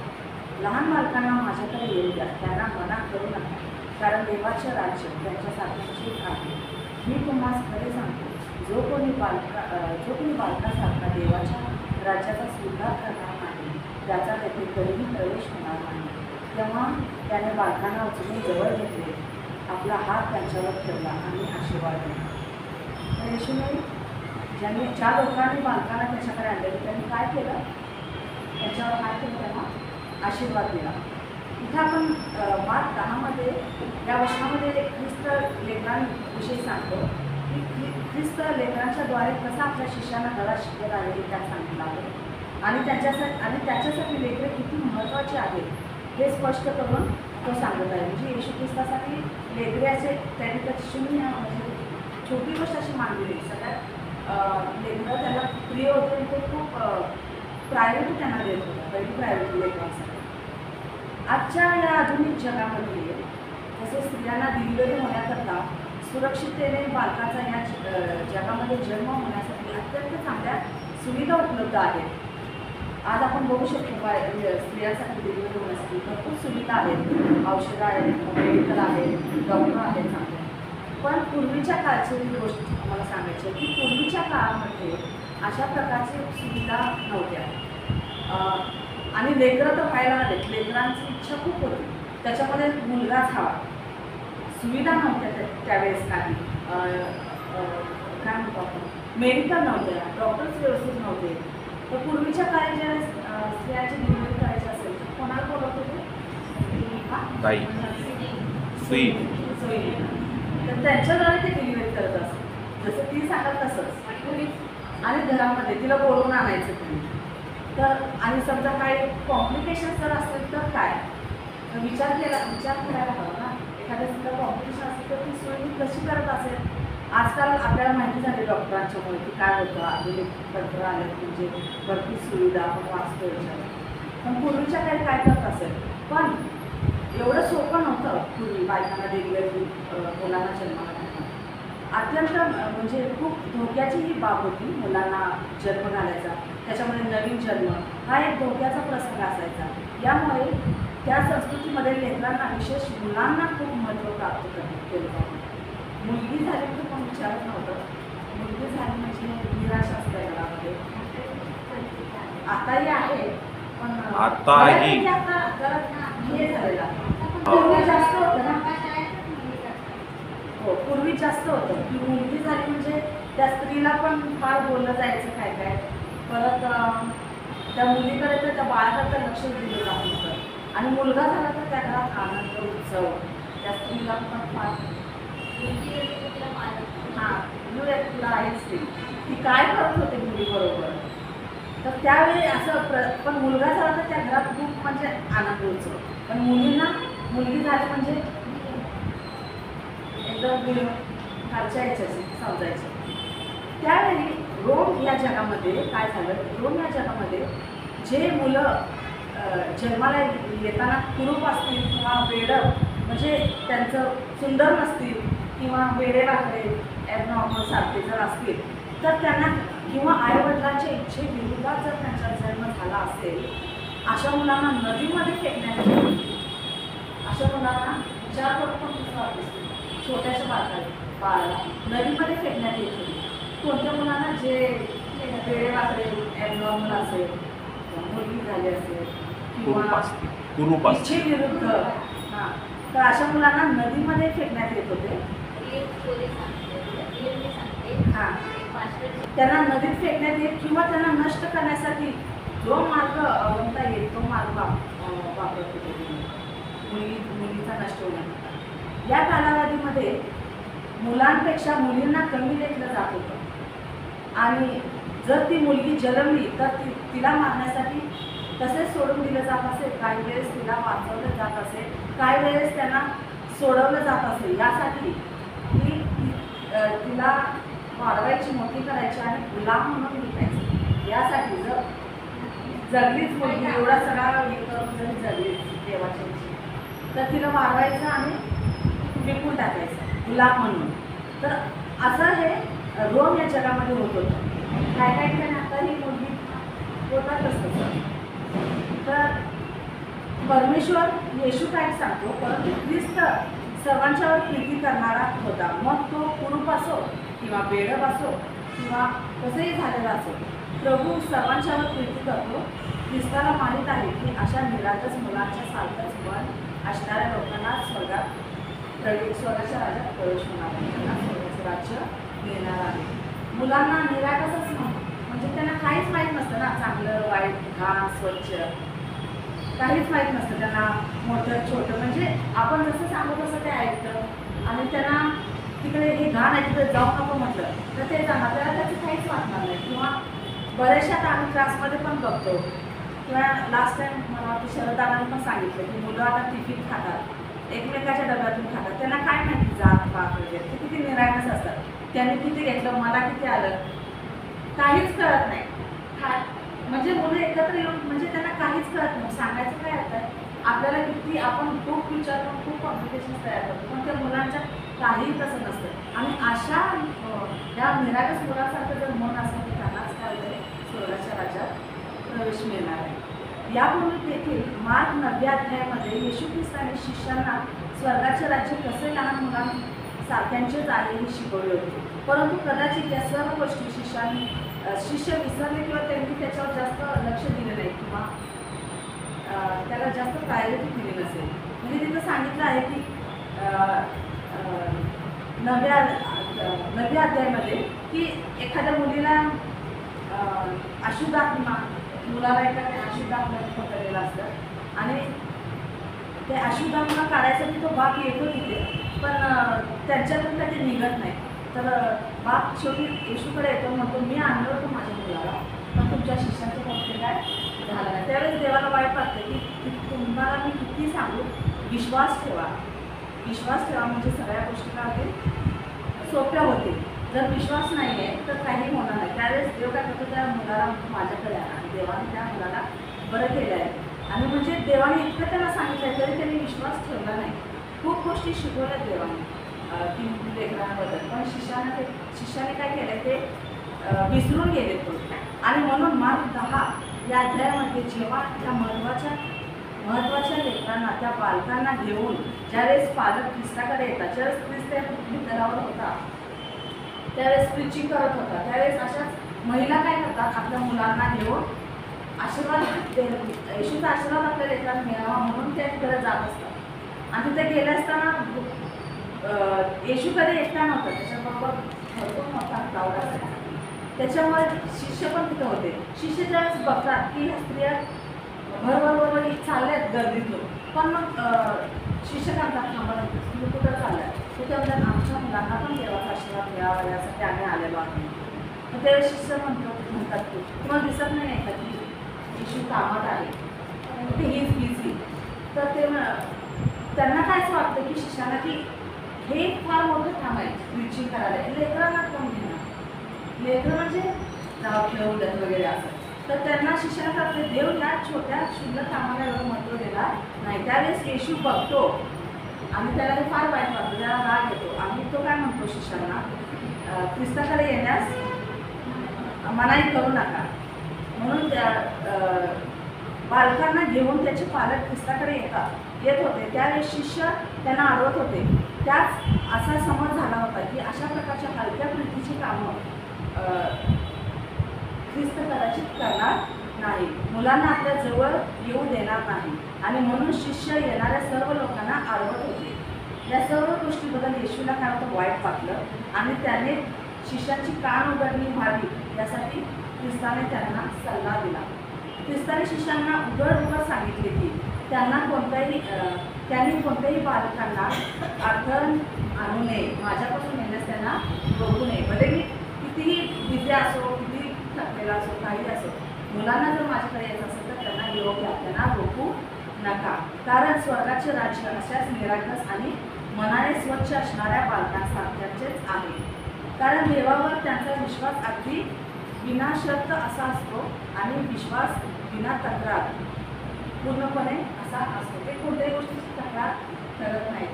लहान बालकांना माझ्याकडे येऊ द्या, त्यांना मना करू नका, कारण देवाचे राज्य त्यांच्यासारख्याचे आहे. मी तुम्हाला खरे सांगतो, जो कोणी बालकासारखा देवाच्या राज्याचा स्वीकार करणार नाही त्याचा तेथे कधीही प्रवेश होणार नाही. तेव्हा त्याने बालकांना उचलून जवळ घेतले, आपला हात त्यांच्यावर ठेवला आणि आशीर्वाद दिला. येशूने ज्या लोकांनी बालकांना त्याच्याकडे आणले त्यांनी काय केलं? त्यांच्यावर हात ठेवून त्यांना आशीर्वाद दिला. इथं आपण मार्क 10 या वचनामध्ये ख्रिस्त लेकरांविषयी सांगतो की ख्रिस्त लेकरांच्या द्वारे कसा आपल्या शिष्यांना धडा शिकवत आहे हे त्यात सांगितलं आहे आणि त्याच्यासाठी लेकरे किती महत्त्वाचे आहेत हे स्पष्ट करून तो सांगत आहे. म्हणजे येशू ख्रिस्तासाठी लेकरे असे त्यांनी तर शून्य म्हणजे छोटी गोष्ट अशी मानलेली. सगळ्यात लेकरं त्याला प्रिय होते आणि ते खूप प्रायोरिटी त्यांना देत होतं. पहिली प्रायोरिटी लेकरांसाठी. आजच्या या आधुनिक जगामध्ये जसे स्त्रियांना डिलिव्हरी होण्याकरता सुरक्षिततेने बालकाचा या जगामध्ये जन्म होण्यासाठी अत्यंत चांगल्या सुविधा उपलब्ध आहेत. आज आपण बघू शकतो स्त्रियांसाठी डिलिव्हरी होण्यासाठी भरपूर सुविधा आहेत. औषधं आहेत, मेडिकल आहेत, डॉक्टर आहेत चांगले. पण पूर्वीच्या काळची गोष्ट मला सांगायची आहे की पूर्वीच्या काळामध्ये अशा प्रकारची सुविधा नव्हत्या आणि लेकरं तर व्हायला आले. लेकरांची इच्छा खूप होती, त्याच्यामध्ये मुलगाच हवा. सुविधा नव्हत्या त्यावेळेस काही काय म्हणतो आपण मेडिकल नव्हत्या, डॉक्टर्स व्यवस्थित नव्हते. तर पूर्वीच्या काळी ज्यावेळेस स्त्रियांची डिलिव्हरी करायची असेल तर कोणाला बोलत होते? ताई सुई. तर त्यांच्याद्वारे ते डिलिव्हरी करत असत. जसं ती सांगत तसंच आणि घरामध्ये तिला बोलवून आणायचं तुम्ही. तर आणि समजा काही कॉम्प्लिकेशन जर असेल तर काय विचार करायला हवा ना. एखाद्या सुद्धा कॉम्प्लिकेशन असेल तर ती सोयी कशी करत असेल. आजकाल आपल्याला माहिती झाली डॉक्टरांच्यामुळे की काय होतं. आधुनिक तंत्र आले म्हणजे भरपूर सुविधा आपण वाचतो याच्यावर. पण पूर्वीच्या काही काय करत असेल. पण एवढं सोपं नव्हतं पूर्वी बायकांना डिलिव्हरी मुलांना जन्माला घालणं. अत्यंत म्हणजे खूप धोक्याची ही बाब होती. मुलांना जन्म घालायचा, त्याच्यामध्ये नवीन जन्म हा एक धोक्याचा प्रसंग असायचा. यामुळे त्या संस्कृतीमध्ये लेकरांना विशेष मुलांना खूप महत्त्व प्राप्त केलं जातं. मुलगी झाली तर पण विचारत नव्हतं. मुलगी झाली म्हणजे निराशा असते घरामध्ये. आताही आहे पण आताही आता जरा हे झालेलं पूर्वी जास्त होतं ना. हो पूर्वी जास्त होतं की मुलगी झाली म्हणजे त्या स्त्रीला पण फार बोललं जायचं काय काय. परत त्या मुलीकडे तर त्या बाळाकडे लक्ष दिलं जात होतं आणि मुलगा झाला तर त्या घरात आनंद उत्सव. त्या स्त्रीला पण फार तुला आहेच ती काय करत होते मुलीबरोबर. तर त्यावेळी असं पण मुलगा झाला तर त्या घरात खूप म्हणजे आनंद उत्सव. पण मुलींना मुलगी झाली म्हणजे एकदम खालच्या ह्याच्याशी समजायचे. त्यावेळी रोम या जगामध्ये काय झालं, रोम या जगामध्ये जे मुलं जन्माला येताना कुरूप असतील किंवा वेडं म्हणजे त्यांचं सुंदर नसतील किंवा वेडेवाकडे ॲबनॉर्मल सारखे जर असतील तर त्यांना किंवा आईवडिलांच्या इच्छेविरोधात जर त्यांचा जन्म झाला असेल अशा मुलांना नदीमध्ये फेकण्यात येते. अशा मुलांना विचार करून पण कसं वाटतं, छोट्याशा बाळाला नदीमध्ये फेकण्यात येते. कोणत्या मुलांना जे वेडेवाकडे ॲबनॉर्मल असेल, मुलगी झाली असेल किंवा इच्छेविरुद्ध हां, तर अशा मुलांना नदीमध्ये फेकण्यात येत होते. हां, त्यांना नदीत फेकण्यात येत किंवा त्यांना नष्ट करण्यासाठी जो मार्ग अवलंबता येईल तो मार्ग वापरत होते मुलीचा नष्ट होण्याकरता. या कालावधीमध्ये मुलांपेक्षा मुलींना कमी लेखलं जात होतं आणि जर ती मुलगी जन्मली तर तिला मारण्यासाठी तसेच सोडून दिलं जात असेल, काही वेळेस तिला वाचवलं जात असेल, काही वेळेस त्यांना सोडवलं जात असेल. यासाठी ती तिला वाढवायची, मोठी करायची आणि गुलाम म्हणून विकायची. यासाठी जर जगलीच मुलगी एवढा सगळा हे करून जरी जगलीच देवाच्या तर तिला वाढवायचं आणि विकून टाकायचं गुलाम म्हणून. तर असं हे रोम या जगामध्ये होत होतं. काय काय ठिकाणी आता ही मुलगी होतातच तसं. तर परमेश्वर येशू काय सांगतो, परंतु ख्रिस्त सर्वांच्यावर प्रीती करणारा होता. मग तो कुरूप असो किंवा बेडब असो किंवा कसंही झालेला असो, प्रभू सर्वांच्यावर प्रीती करतो. ख्रिस्ताला माहीत आहे की अशा निरागस मुलांच्या सारखंच मन असणाऱ्या लोकांना स्वर्गाच्या राज्यात प्रवेश होणार आहे, त्यांना स्वर्गाचं राज्य मिळणार आहे. मुलांना निरागसच म्हणजे त्यांना काहीच माहीत नसतं ना, चांगलं वाईट घाण स्वच्छ काहीच माहीत नसतं त्यांना. मोठं छोटं म्हणजे आपण जसं सांगू तसं ते ऐकतं आणि त्यांना तिकडे हे घाण आहे तिकडे जाऊ नको म्हटलं तर ते जाणार, त्याला त्याचं काहीच वाटणार नाही. किंवा बऱ्याचशा आता आम्ही क्लासमध्ये पण बघतो किंवा लास्ट टाईम मला वाटतं शरदानाने पण सांगितलं की मुलं आता टिफिन खातात, एकमेकाच्या डब्यातून खातात, त्यांना काय माहिती जात पात वगैरे, ते किती निरागस असतात. त्यांनी किती घेतलं, मला किती आलं, काहीच कळत नाही. म्हणजे मुलं एकत्र येऊन म्हणजे त्यांना काहीच कळत नाही. सांगायचं काय आता आपल्याला किती आपण खूप विचार करून खूप कॉम्प्लिकेशन तयार करतो, पण त्या मुलांच्या काहीही तसं नसतं. आणि अशा ह्या निरागस मुलांसारखं जर मन असेल तर त्यांनाच काय होतं, स्वर्गाच्या राज्यात प्रवेश मिळणार आहे. यापूर्वी देखील मार्क 9 अध्यायामध्ये येशू ख्रिस्ताने शिष्यांना स्वर्गाचे राज्य कसे लहान मुलांसारख्यांचेच आहे हे शिकवले होते. परंतु कदाचित या सर्व गोष्टी शिष्य विसरले किंवा त्यांनी त्याच्यावर जास्त लक्ष दिले नाही किंवा त्याला जास्त प्रायोरिटी दिली नसेल. म्हणजे तिथं सांगितलं आहे की 9व्या अध्यायामध्ये की एखाद्या मुलीला अशुद्धात्मा मुलाला एखाद्या अशुद्धात्म्याने पकडलेलं असतं आणि ते अशुद्धात्मा काढायसाठी तो बाप येतो तिथे, पण त्यांच्यातून काय ते निघत नाही. तर बाप शेवटी येशूकडे येतो, म्हणतो मी आणलं होतं माझ्या मुलाला, पण तुमच्या शिष्यांचं कोणते काय झालं नाही. त्यावेळेस देवाला वाईट वाटतं की तुम्हाला मी किती सांगू, विश्वास ठेवा. विश्वास ठेवा म्हणजे सगळ्या गोष्टी काय होते सोप्या होते. जर विश्वास नाही आहे तर काही होणार नाही. त्यावेळेस देव काय करतो, त्या मुलाला माझ्याकडे आला आणि देवाने त्या मुलाला बरं केलं आहे. आणि म्हणजे देवाने इतकं त्याला सांगितलं आहे तरी त्यांनी विश्वास ठेवला नाही. खूप गोष्टी शिकवल्या देवाने की लेकरांबद्दल, पण शिष्याने काय केलं ते विसरून गेले तो. आणि म्हणून मार्क 10 या अध्यायामध्ये जेव्हा त्या महत्त्वाच्या लेकरांना, त्या बालकांना घेऊन ज्यावेळेस पालक ख्रिस्ताकडे येतात, ज्यावेळेस ख्रिस्त भूतलावर होता त्यावेळेस प्रीचिंग करत होता, त्यावेळेस अशाच महिला काय करतात, आपल्या मुलांना घेऊन आशीर्वाद येशूचा आशीर्वाद आपल्या लेकरांना मिळावा म्हणून त्या तिकडे जात असतात. आणि तिथे गेले असताना येशू कधी एकटा नव्हता, त्याच्याबरोबर भरपूर मोठा क्राऊड असायचा. त्याच्यामुळे शिष्य पण तिथं होते. शिष्य ज्यावेळेस बघतात की ह्या स्त्रिया भरभर चालल्यात गर्दीतून, पण मग शिष्य म्हणतात थांबा तुम्ही कुठं चाललाय, तिथे म्हणतात आमच्या मुलांना पण देवाचा आशीर्वाद मिळावा यासाठी आम्ही आलेलो आहोत. मग त्यावेळेस शिष्य म्हणतात की तुम्हाला दिसत नाही का की येशू कामात आहे, ते हीच बिझी. तर ते त्यांना काय असं वाटतं की शिष्याला की हे एक फार मोठं काम आहे प्रीचिंग करायला. लेकरांना कोण घेणार? लेकरं म्हणजे जाव खेळून देत वगैरे असं. तर त्यांना शिष्याला आपले देव या छोट्या शुल्लक कामाला एवढं महत्त्व देणार नाही. त्यावेळेस येशू बघतो आणि त्याला ते फार वाईट वाटतं, त्याला राग येतो आणि तो काय म्हणतो शिष्यांना, ख्रिस्ताकडे येण्यास मनाई करू नका. म्हणून त्या बालकांना घेऊन त्याचे पालक ख्रिस्ताकडे येत होते. त्यावेळेस शिष्य त्यांना अडवत होते. त्याच असा समज झाला होता की अशा प्रकारच्या हलक्या प्रीतीची कामं ख्रिस्त कदाचित करणार नाही, मुलांना आपल्या जवळ येऊ देणार नाही आणि म्हणून शिष्य येणाऱ्या सर्व लोकांना अडवत होते. या सर्व गोष्टीबद्दल येशूला काय होतं, वाईट वाटलं आणि त्याने शिष्याची कान उघडणी व्हावी यासाठी ख्रिस्ताने त्यांना सल्ला दिला. ख्रिस्ताने शिष्यांना उघड सांगितले की त्यांनी कोणत्याही बालकांना अडथळण आणू नये, माझ्यापासून येण्यास त्यांना रोखू नये. भले मी कितीही बिझी असो, किती थकलेला असो, काही असो, मुलांना जर माझ्याकडे यायचं असेल तर त्यांना घेऊन घ्या, त्यांना रोखू नका. कारण स्वर्गाचे राज्य अशाच निरागस आणि मनाने स्वच्छ असणाऱ्या बालकांसारख्याचेच आहे. कारण देवावर त्यांचा विश्वास अगदी विनाशर्त असा असतो आणि विश्वास विना तक्रार पूर्णपणे असा असतो. ते कोणत्याही गोष्टीची तक्रार करत नाही,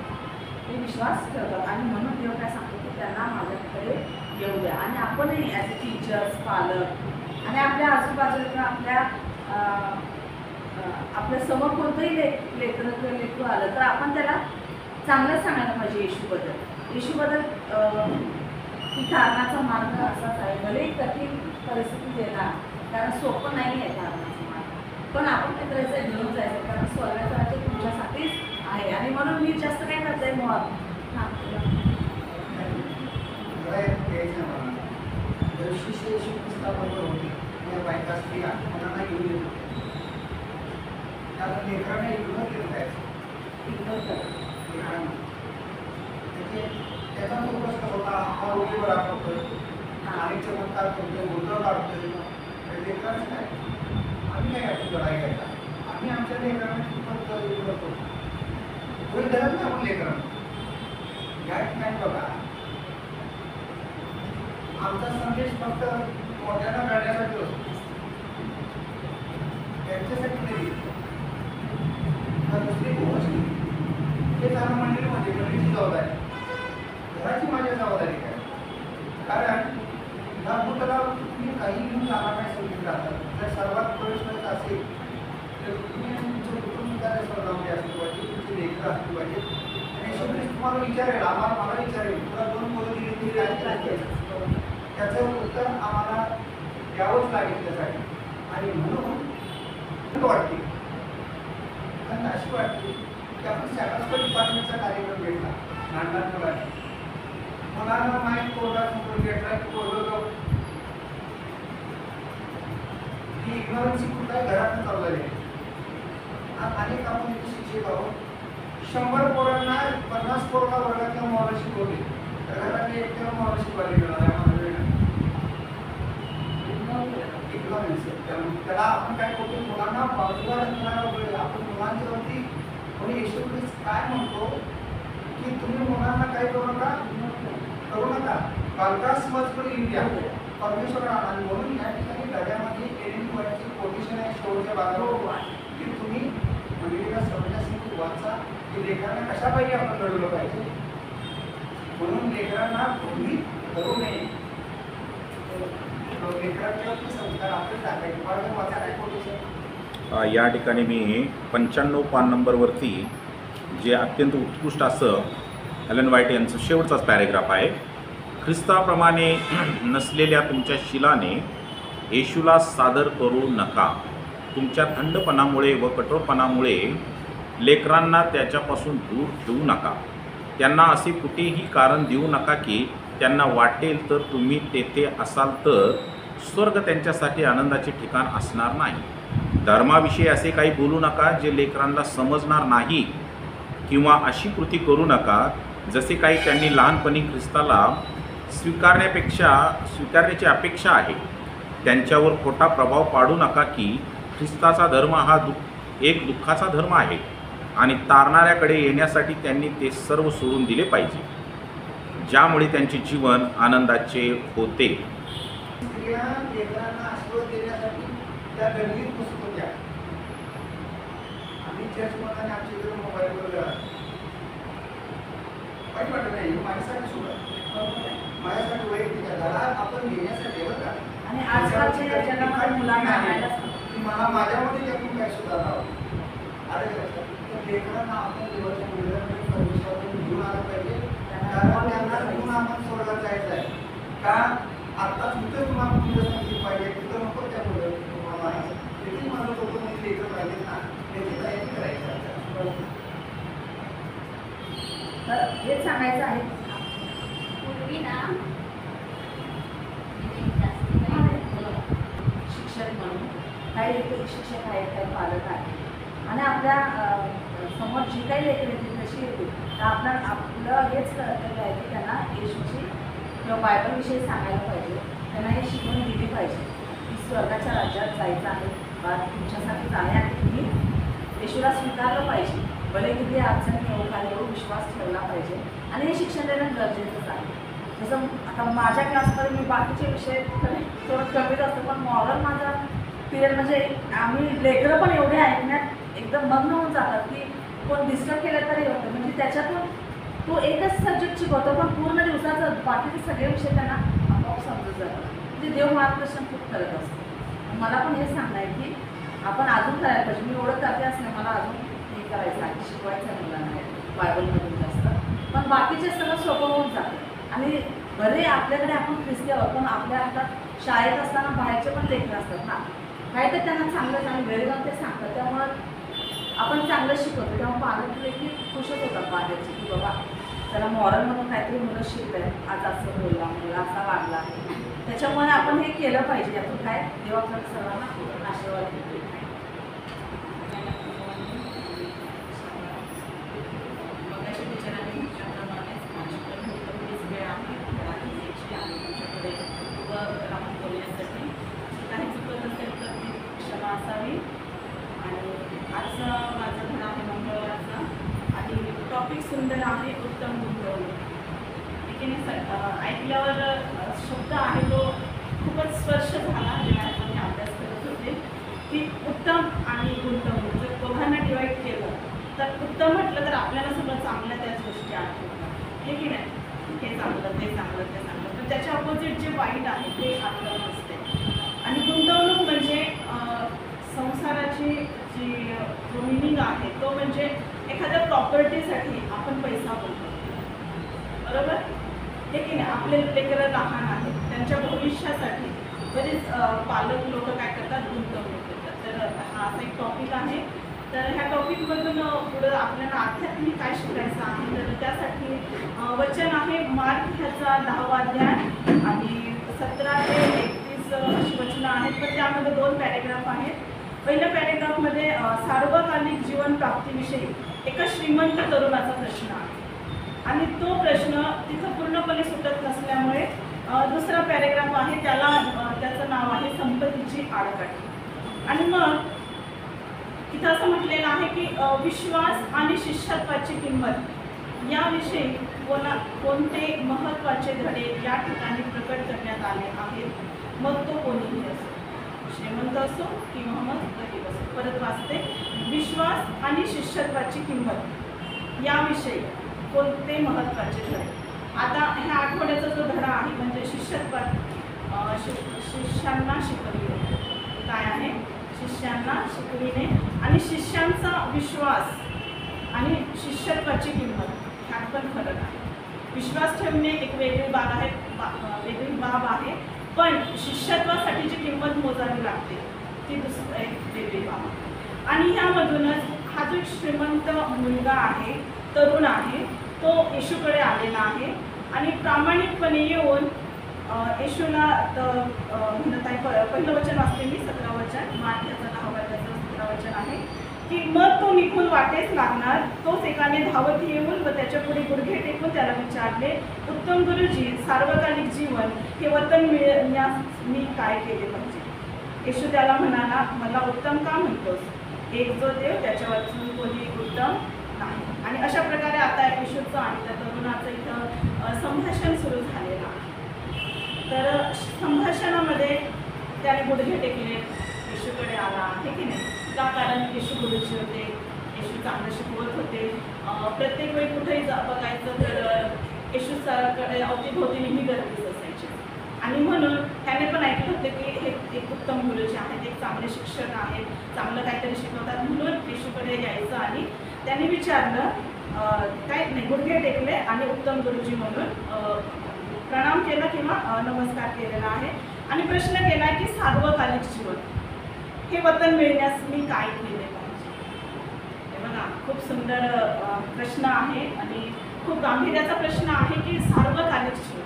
ते विश्वास ठेवतात. आणि म्हणून देव काय सांगतो की त्यांना माझ्याकडे येऊ द्या. आणि आपणही ॲज अ टीचर्स, पालक आणि आपल्या आजूबाजूला आपल्या समोर कोणतंही लेकरू आलं तर आपण त्याला चांगलंच सांगायला पाहिजे येशूबद्दल की कारणाचा मार्ग असाच आहे. भले कठीण परिस्थिती येणार, कारण सोपं नाही आहे कारणाचा मार्ग, पण आपण काय करायचं, घेऊन जायचं, कारण स्वर्गाचं राज्य तुमच्यासाठीच आहे. आणि म्हणून मी जास्त काय करते मुळात शिष्य येशू ख्रिस्ताबरोबर होते, या बायका स्त्रिया मुलांना घेऊन येत होते. कारण लेकरांना इग्नोर केलं जायचं, त्याचा तो प्रश्न होता, हा रोगी बरा करतोय आणि चमत्कार करतोय, गोंधळ काढतोय. लेकरांचं काय, आम्ही काय आपली लढाई घ्यायचा, आम्ही आमच्या लेकरांना खूपच करतो, कोणी धरत नाही आपण लेकरांना. या ठिकाणी बघा, आमचा संदेश फक्त मोठ्यांना काढण्यासाठी होतो, त्यांच्यासाठी नाही. दुसरी गोष्ट हे झालं मंडळीमध्ये मंडळीची जबाबदारी, घराची माझी जबाबदारी काय. कारण ह्या भूतला तुम्ही काही घेऊन जाणार नाही, समजून राहतात. जर सर्वात प्रश्न असेल तर तुम्ही तुमचं कुटुंब सुद्धा स्वर्गामध्ये असलं पाहिजे, तुमची लेकरं असली पाहिजे. आणि शेवटी तुम्हाला विचारेल, मला विचारेल, तुला 2 मुलं दिली तरी राहायची, त्याचं उत्तर आम्हाला द्यावंच लागेल त्यासाठी. आणि म्हणून वाटते, कारण अशी वाटते की आपण सॅकल्सकर डिपार्टमेंटचा कार्यक्रम घेतला लहान मुलांना माहीत कोरडा समोर घेतला की कोरडं ही इग्नोरन्सी कुठल्याही घरातून चालू झाली आहे. अनेक आपण शिक्षक आहोत, 100 पोरांना 50 पोरांना वर्गातल्या मुलाला शिकवले, तर घरातले एकट्या मुलाला शिकवायला मिळणार आहे. त्याला आपण काय करतो, मुलांना बाजूला ढकलायला आपण मुलांच्या वरती कोणी येशू ख्रिस्त काय म्हणतो की तुम्ही मुलांना काय करू नका, बालकास मज करून इंडिया परमेश्वर. आणि म्हणून या ठिकाणी लढ्यामध्ये एरिंग वाटची पोझिशन आहे शेवटच्या भागावर की तुम्ही मुलीला समजण्यासाठी वाचा की लेकरांना कशापैकी आपण लढवलं पाहिजे. म्हणून लेकरांना तुम्ही करू नये, या ठिकाणी मी 95 पान नंबरवरती जे अत्यंत उत्कृष्ट असं एलन व्हाईट यांचं शेवटचाच पॅरेग्राफ आहे. ख्रिस्ताप्रमाणे नसलेल्या तुमच्या शिलाने येशूला सादर करू नका. तुमच्या थंडपणामुळे व कठोरपणामुळे लेकरांना त्याच्यापासून दूर ठेवू नका. त्यांना असे कुठेही कारण देऊ नका की त्यांना वाटेल तर तुम्ही तेथे असाल तर स्वर्ग त्यांच्यासाठी आनंदाचे ठिकाण असणार नाही. धर्माविषयी असे काही बोलू नका जे लेकरांना समजणार नाही, किंवा अशी कृती करू नका जसे काही त्यांनी लहानपणी ख्रिस्ताला स्वीकारण्याची अपेक्षा आहे. त्यांच्यावर खोटा प्रभाव पाडू नका की ख्रिस्ताचा धर्म हा एक दुःखाचा धर्म आहे आणि तारणाऱ्याकडे येण्यासाठी त्यांनी ते सर्व सोडून दिले पाहिजे. ज्यामुळे त्यांचे जीवन आनंदाचे होते. स्त्रिया लेकरांना आशीर्वाद देण्यासाठी त्या गल्लीत बसत होत्या. आम्ही चर्चमध्ये आमच्या इकडे मोबाईलवर वाईट वाटत नाही, माझ्यासाठी सुद्धा माझ्यासाठी वैयक्तिक आहे. घरात आपण घेण्यासाठी बरं का. आणि आजकालच्या या जगामध्ये मुलांना आणायलाच नको. की मला माझ्यामध्ये त्यातून काय सुधारावं. अरे तर लेकरांना आपण देवाच्या मुलांमध्ये परमेश्वरातून घेऊन आलं पाहिजे. कारण त्यांना घेऊन आपण स्वर्गात जायचं आहे. का आत्ताच तिथं तुम्हाला मुलं सांगितली पाहिजे, तिथं नको त्या मुलं तुम्हाला तिथे माझं लोक म्हणजे लेकर पाहिजे ना, त्याची तयारी करायची आहे. तर हेच सांगायचं आहे. पूर्वी ना शिक्षक म्हणून काही लेखक शिक्षक आहेत, काही पालक आहेत आणि आपल्या समोर जी काही लेखक येतील तशी येतील तर आपलं हेच कर्तव्य आहे की त्यांना येशूची किंवा बायबलविषयी सांगायला पाहिजे. त्यांना हे शिकवून दिली पाहिजे की स्वर्गाच्या राज्यात जायचं आहे, बा तुमच्यासाठीच आहे आणि तुम्ही येशूला स्वीकारलं पाहिजे. भले किती अडचणी येऊ काय एवढं विश्वास ठेवला पाहिजे आणि हे शिक्षण देणं गरजेचंच आहे. जसं आता माझ्या क्लासमध्ये मी बाकीचे विषय थोडं कमीच असतं, पण मॉरल माझा पिरियड म्हणजे आम्ही लेकरं पण एवढे ऐकण्यात एकदम मग्न होऊन जातात की कोण डिस्टर्ब केलं तरी होतं. म्हणजे त्याच्यातून तो एकच सब्जेक्ट शिकवतो पण पूर्ण दिवसाचं बाकीचे सगळे विषय त्यांना आपोआप समजत जातात. म्हणजे देव मार्गदर्शन खूप करत असतं. मला पण हे सांगणं आहे की आपण अजून करायला पाहिजे. मी एवढं करते असलं मला अजून हे करायचं आहे, शिकवायचं आहे मुलांना बायबलमधून जास्त. पण बाकीचे सगळं सोपं होऊन जातं. आणि भले आपल्याकडे आपण ख्रिस्ती आहोत पण आपल्या हातात शाळेत असताना बाहेरचे पण लेखन असतात ना, काही तर त्यांना चांगलं आणि वेळ जाऊन ते सांगतात. त्यामुळं आपण चांगलं शिकवतो तेव्हा पालक देखील खुशच होतात बाहेरचे की बाबा त्याला मॉरलमधून काहीतरी मुलं शिकत आहेत, आज असं बोलला मुलगा असा वागला आहे. त्याच्यामुळे आपण हे केलं पाहिजे. यातून काय देव आपल्याला सर्वांना आशीर्वाद देतो. काही चुकत असेल तर ती क्षमा असावी. आणि आजचा माझा धडा आहे मंगळवारचा आणि टॉपिक सुंदर आहे उत्तम गुंतवणूक. ठीक आहे सर, ऐकल्यावर शब्द आहे तो खूपच स्पर्श झाला जेव्हा मी अभ्यास करत होते की उत्तम आणि गुंतवणूक जर दोघांना डिवाईड केलं तर उत्तम म्हटलं तर आपल्याला सगळं चांगलं त्याच गोष्टी आठवतात. हे की नाही, हे चांगलं ते चांगलं ते चांगलं, पण त्याच्या अपोजिट जे वाईट आहे ते आपल्याला नसते. आणि गुंतवणूक म्हणजे संसाराची जी जो मिनिंग आहे तो म्हणजे एखाद्या प्रॉपर्टीसाठी आपण पैसा बोलतो, बरोबर हे की नाही. आपले लेकरं लहान आहेत, त्यांच्या भविष्यासाठी बरेच पालक लोक काय करतात, गुंतवणूक करतात. तर हा असा एक टॉपिक आहे. तर ह्या टॉपिकमधून पुढं आपल्याला आध्यात्मिक काय शिकायचं आहे तर त्यासाठी वचन आहे मार्क ह्याचा 10वा अध्याय आणि 17 ते 31 अशी वचनं आहेत. पण त्यामध्ये 2 पॅरेग्राफ आहेत. पहिल्या पॅरेग्राफमध्ये सार्वकालिक जीवन प्राप्तीविषयी एका श्रीमंत तरुणाचा प्रश्न आहे आणि तो प्रश्न तिथं पूर्णपणे सुटत नसल्यामुळे दुसरा पॅरेग्राफ आहे त्याचं नाव आहे संपत्तीची आडकाठी. आणि मग तिथं असं म्हटलेलं आहे की विश्वास आणि शिष्यत्वाची किंमत याविषयी कोणते महत्त्वाचे धडे या ठिकाणी प्रकट करण्यात आले आहेत. मग तो कोणीही असो, श्रीमंत असो किंवा मग गरीब असो. परत वाचते, विश्वास आणि शिष्यत्वाची किंमत याविषयी कोणते महत्त्वाचे धडे. आता ह्या आठवड्याचा जो धडा आहे म्हणजे शिष्यांना शिकविणे. काय आहे, शिष्यांना शिकविणे आणि शिष्यांचा विश्वास आणि शिष्यत्वाची किंमत ह्यात पण फरक आहे. विश्वास ठेवणे एक वेगळी बाब आहे पण शिष्यत्वासाठीची किंमत मोजावी लागते ती दुसरं एक वेगळी बाब आहे. आणि ह्यामधूनच हा जो श्रीमंत मुलगा आहे, तरुण आहे, तो येशूकडे आलेला आहे आणि प्रामाणिकपणे येऊन येशूला म्हणत आहे. पहिलं वचन वाचते मी, 17 वचन, मार्क याचा 10वा अध्यायाचं 17 वचन आहे की मग तो निघून वाटेस लागणार. तोच एकाने धावत येऊन व त्याच्या पुढे गुडघे टेकून त्याला विचारले, उत्तम गुरुजी, सार्वकालिक जीवन हे वतन मिळण्यास मी काय केले पाहिजे. येशू त्याला म्हणाला, मला उत्तम का म्हणतोस? एक जो देव त्याच्या वाचून कोणी उत्तम नाही. आणि अशा प्रकारे आता येशूचं आणि त्या तरुणाचं इथं संभाषण सुरू झालेलं आहे. तर संभाषणामध्ये त्याने गुडघे टेकले, येशूकडे आला, हे की नाही, का कारण येशू गुरुजी होते, येशू चांगलं शिकवत होते. प्रत्येक वेळी कुठेही बघायचं तर येशूकडे अवतीभोवती नेहमी गर्दीच असायची. आणि म्हणून त्याने पण ऐकलं होतं की हे एक उत्तम गुरुजी आहेत, एक चांगले शिक्षक आहेत, चांगलं काहीतरी शिकवतात, म्हणून येशूकडे यायचं. आणि त्याने विचारलं, काय नाही, गुडघे टेकले आणि उत्तम गुरुजी म्हणून प्रणाम केला किंवा नमस्कार केलेला आहे. आणि प्रश्न केला की सार्वकालिक जीवन हे वतन मिळण्यास मी काय केले पाहिजे. हे बघा, खूप सुंदर प्रश्न आहे आणि खूप गांभीर्याचा प्रश्न आहे की सार्वकालिक जीवन.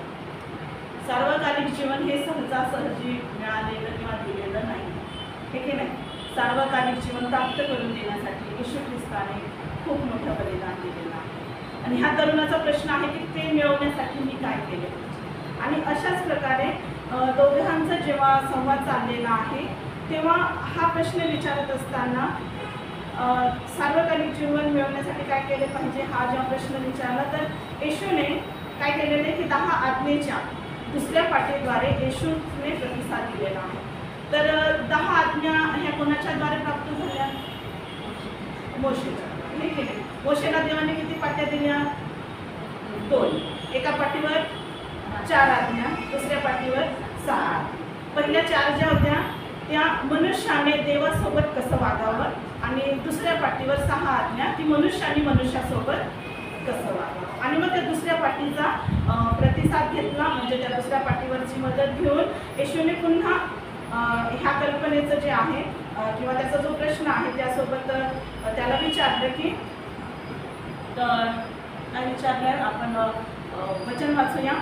सार्वकालिक जीवन हे सहजासहजी मिळालेलं किंवा दिलेलं नाही, हे की नाही. सार्वकालिक जीवन प्राप्त करून देण्यासाठी येशू ख्रिस्ताने खूप मोठं बलिदान दिलेलं आहे. आणि ह्या तरुणाचा प्रश्न आहे की ते मिळवण्यासाठी मी काय केले पाहिजे. आणि अशाच प्रकारे दोघांचा जेव्हा संवाद चाललेला आहे तेव्हा हा प्रश्न विचारत असताना सार्वकालिक जीवन मिळवण्यासाठी काय केले पाहिजे हा जेव्हा प्रश्न विचारला, तर येशूने काय केलेले की 10 आज्ञेच्या दुसऱ्या पाटीद्वारे येशूने प्रतिसाद दिलेला आहे. तर 10 आज्ञा ह्या कोणाच्याद्वारे प्राप्त झाल्या? मोशेच्या. हे केले. मोशेला देवाने किती पाट्या दिल्या? 2. एका पाटीवर 4 आज्ञा, दुसऱ्या पाटीवर 6. पहिल्या 4 ज्या होत्या त्या मनुष्याने देवासोबत कसं वागावं, आणि दुसऱ्या पाटीवर 6 आज्ञा ती मनुष्याने मनुष्यासोबत कसं वागावं. आणि मग त्या दुसऱ्या पाटीचा प्रतिसाद घेतला, म्हणजे त्या दुसऱ्या पाटीवरची मदत घेऊन येशूने पुन्हा ह्या कल्पनेचं जे आहे किंवा त्याचा जो प्रश्न आहे त्यासोबत त्याला विचारलं की काय विचारलं आपण वचन वाचूया.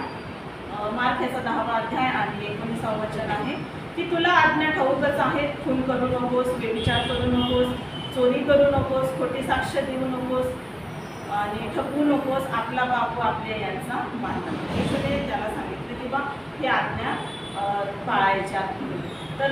मार्क याचा 10वा अध्याय आणि 19वा वचन आहे की तुला आज्ञा ठाऊकच आहेत, खून करू नकोस, व्यभिचार करू नकोस, चोरी करू नकोस, खोटी साक्ष देऊ नकोस आणि ठकवू नकोस, आपला बाप व आपल्या यांचा मान. येशूने त्याला सांगितलं की बा हे आज्ञा पाळायच्या. तर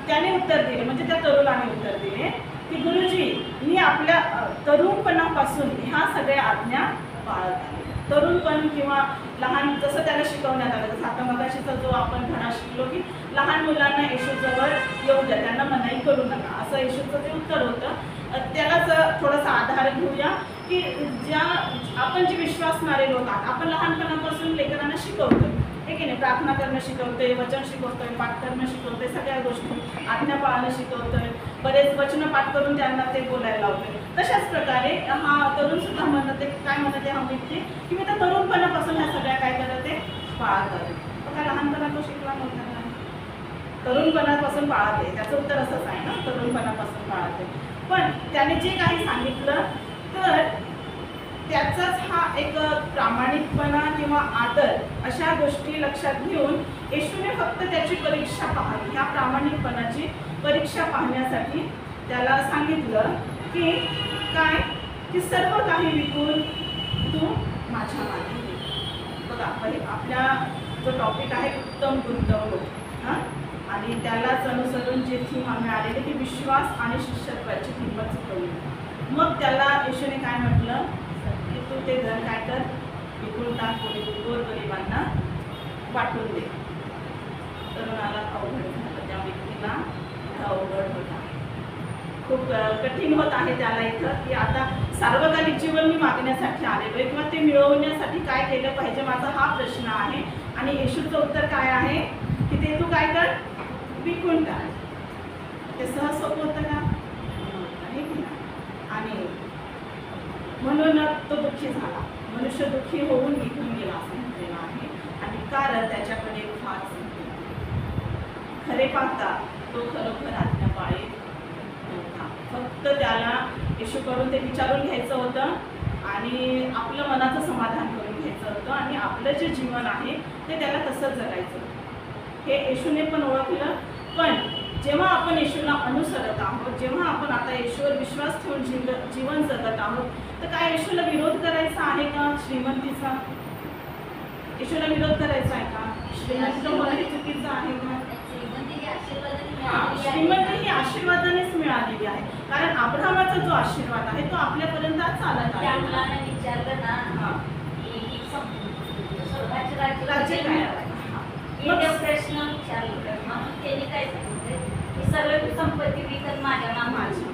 त्याने उत्तर दिले, म्हणजे त्या तरुणाने उत्तर दिले की गुरुजी मी आपल्या तरुणपणापासून ह्या सगळ्या आज्ञा पाळत आहे. तरुणपण किंवा लहान जसं त्याला शिकवण्यात आलं, जसं आता मगाशीचा जो आपण धडा शिकलो की लहान मुलांना येशूजवळ येऊ द्या, त्यांना मनाई करू नका, असं येशूचं ते उत्तर होतं. त्यालाच थोडासा आधार घेऊया की आपण जे विश्वासणारे लोक आहात, आपण लहानपणापासून लेकरांना शिकवतो, हे की नाही, प्रार्थना करणं शिकवतोय, वचन शिकवतोय, पाठ करणं शिकवतोय, सगळ्या गोष्टी आज्ञा पाळणं शिकवतोय, बरेच वचनं पाठ करून त्यांना ते बोलायला लावतोय. तशाच प्रकारे हा तरुण सुद्धा म्हणत आहे, काय म्हणत आहे हा व्यक्ती की मी तर तरुणपणापासून ह्या सगळ्या काय करते पाळत आहे. काय लहानपणा तो शिकला नव्हता का? तरुणपणापासून पाळते, त्याचं उत्तर असंच आहे ना, तरुणपणापासून पाळते. पण त्याने जे काही सांगितलं तर त्याचाच हा एक प्रामाणिकपणा किंवा आदर अशा गोष्टी लक्षात घेऊन येशूने फक्त त्याची परीक्षा पाहावी, ह्या प्रामाणिकपणाची परीक्षा पाहण्यासाठी त्याला सांगितलं की काय की सर्व काही विकून तू माझ्या मागे ये. बघा, आपल्या जो टॉपिक आहे उत्तम गुंतवणूक, हां, आणि त्यालाच अनुसरून जे थीम आम्ही आलेले की विश्वास आणि शिष्यत्वाची किंमत चुकवली. मग त्याला येशूने काय म्हटलं की तू ते घर काय कर, विकून टाक, गोरगरिबांना वाटून दे. तरुणाला अवघड झालं, त्या व्यक्तीला अवघड होता, खूप कठीण होत आहे त्याला इथं की आता सार्वकालिक जीवन मी मागण्यासाठी आलेलो आहे किंवा ते मिळवण्यासाठी काय केलं पाहिजे, माझा हा प्रश्न आहे. आणि येशूचं उत्तर काय आहे की ते तू काय कर, विकून टाक. ते सहज सोपं होतं का? हे की नाही. आणि म्हणून तो दुःखी झाला, मनुष्य दुःखी होऊन विकून गेला असं म्हटलेलं आहे. आणि कारण त्याच्याकडे फार खरे पाहता तो खरोखर आज्ञा पाळीत नव्हता. फक्त त्याला येशूकडून ते विचारून घ्यायचं होतं आणि आपलं मनाचं समाधान करून घ्यायचं होतं आणि आपलं जे जीवन आहे ते त्याला तसंच जगायचं. हे येशूने पण ओळखलं. पण जेव्हा आपण येशूला अनुसरत आहोत, जेव्हा आपण आता येशूवर विश्वास ठेवून जीवन जगत आहोत, तर काय येशूला विरोध करायचा आहे का श्रीमंतीचा? येशूला विरोध करायचा आहे का? श्रीमंत होणं हे चुकीचं आहे का? श्रीमंती ही आशीर्वादानेच मिळालेली आहे. कारण अब्राहमाचा जो आशीर्वाद आहे तो आपल्यापर्यंत आज चालत त्या आहे. मुलाने विचारलं ना हा. की स्वर्गाचे राज्य राज्य काय? हे जे प्रश्न विचारले म्हणून त्यांनी काय सांगितलं की सर्व संपत्ती विकत माझ्या मामाची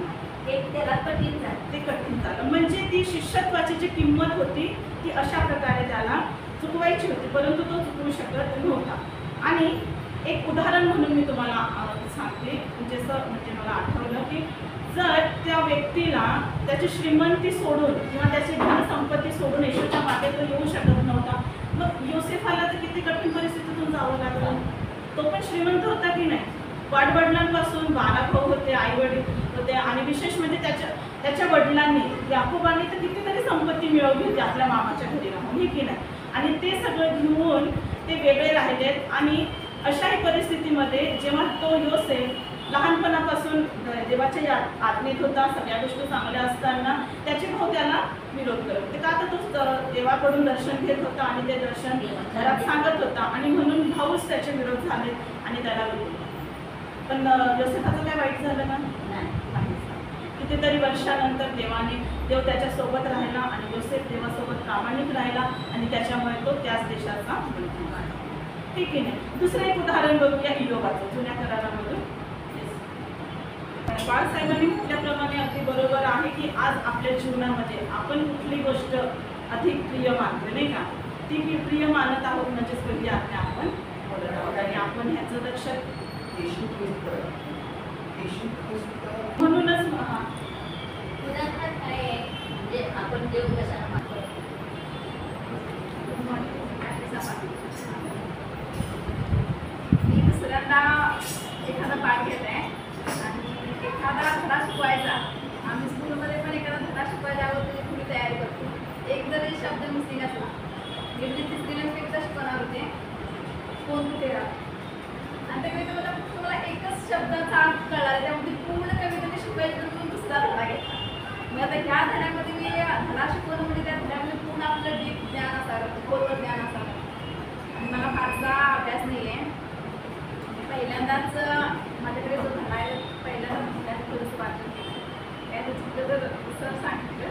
ते त्याला कठीण झालं. ते कठीण झालं. म्हणजे ती शिष्यत्वाची जी किंमत होती ती अशा प्रकारे त्याला चुकवायची होती, परंतु तो चुकवू शकत नव्हता. आणि एक उदाहरण म्हणून मी तुम्हाला सांगते, जसं म्हणजे मला आठवलं की जर त्या व्यक्तीला त्याची श्रीमंती सोडून किंवा त्याची धनसंपत्ती सोडून येशूच्या मागे तो येऊ शकत नव्हता, मग योसेफाला तर किती कठीण परिस्थितीतून जावं लागलं. तो पण श्रीमंत होता की नाही, वाडवडिलांपासून 12 भाऊ होते, आई वडील होते, आणि विशेष म्हणजे त्याच्या वडिलांनी याकोबाने तर कितीतरी संपत्ती मिळवली होती आपल्या मामाच्या घरी राहून, हे की नाही. आणि ते सगळं घेऊन ते वेगळे राहिलेत. आणि अशाही परिस्थितीमध्ये जेव्हा तो योसेफ लहानपणापासून देवाच्या आज्ञेत होता, सगळ्या गोष्टी चांगल्या असताना त्याचे भाऊ त्याला विरोध करत होते. का तर तो देवाकडून दर्शन घेत होता आणि ते दर्शन घरात सांगत होता, आणि म्हणून भाऊच त्याचे विरोध झाले आणि त्याला विरोध. पण योसेफाचं काय वाईट झालं ना? नाही. कितीतरी वर्षानंतर देव त्याच्यासोबत राहिला आणि योसेफ देवासोबत प्रामाणिक राहिला आणि त्याच्यामुळे तो त्याच देशाचा मंत्री झाला. ठीक आहे नाही. दुसरं एक उदाहरण बघूया इयोबाचं, जुन्या करारामधून. बाळासाहेबांनी म्हटल्याप्रमाणे अगदी बरोबर आहे की आज आपल्या जीवनामध्ये आपण कुठली गोष्ट अधिक प्रिय मानतो नाही का, ती प्रिय मानत आहोत म्हणजेच पहिली आज्ञा आपण बोलत आहोत. आणि आपण ह्याचं लक्षात म्हणूनच उदाहरणार्थ काय आहे म्हणजे आपण देव कशाला मानतो. मी दुसऱ्यांदा एखादा पाठ घेत आहे आणि एखादा धडा शिकवायचा. आम्ही स्कूलमध्ये पण एखादा धडा शिकवायला त्यावर त्याची थोडी तयारी करतो. एक जरी शब्द मिसिंग असला, मी म्हणजे तिसरीला एकदा शिकवणार होते कोण कुठे राहतो, आणि त्या कवितेमध्ये तुम्हाला एकच शब्दाचा अर्थ कळला, त्यामध्ये पूर्ण कविता मी शिकवायची तर तुम्ही दुसरा धडा घेतला. मग आता ह्या धड्यामध्ये मी धडा शिकवणं म्हणजे त्या धड्यामध्ये पूर्ण आपलं डीप ज्ञान असावं, खोलवर ज्ञान असावं. आणि मला फारसा अभ्यास नाही आहे. पहिल्यांदाच माझ्याकडे जो धडा आहे पहिल्यांदा थोडंसं वाचन केलं, त्याचं जर सर सांगितलं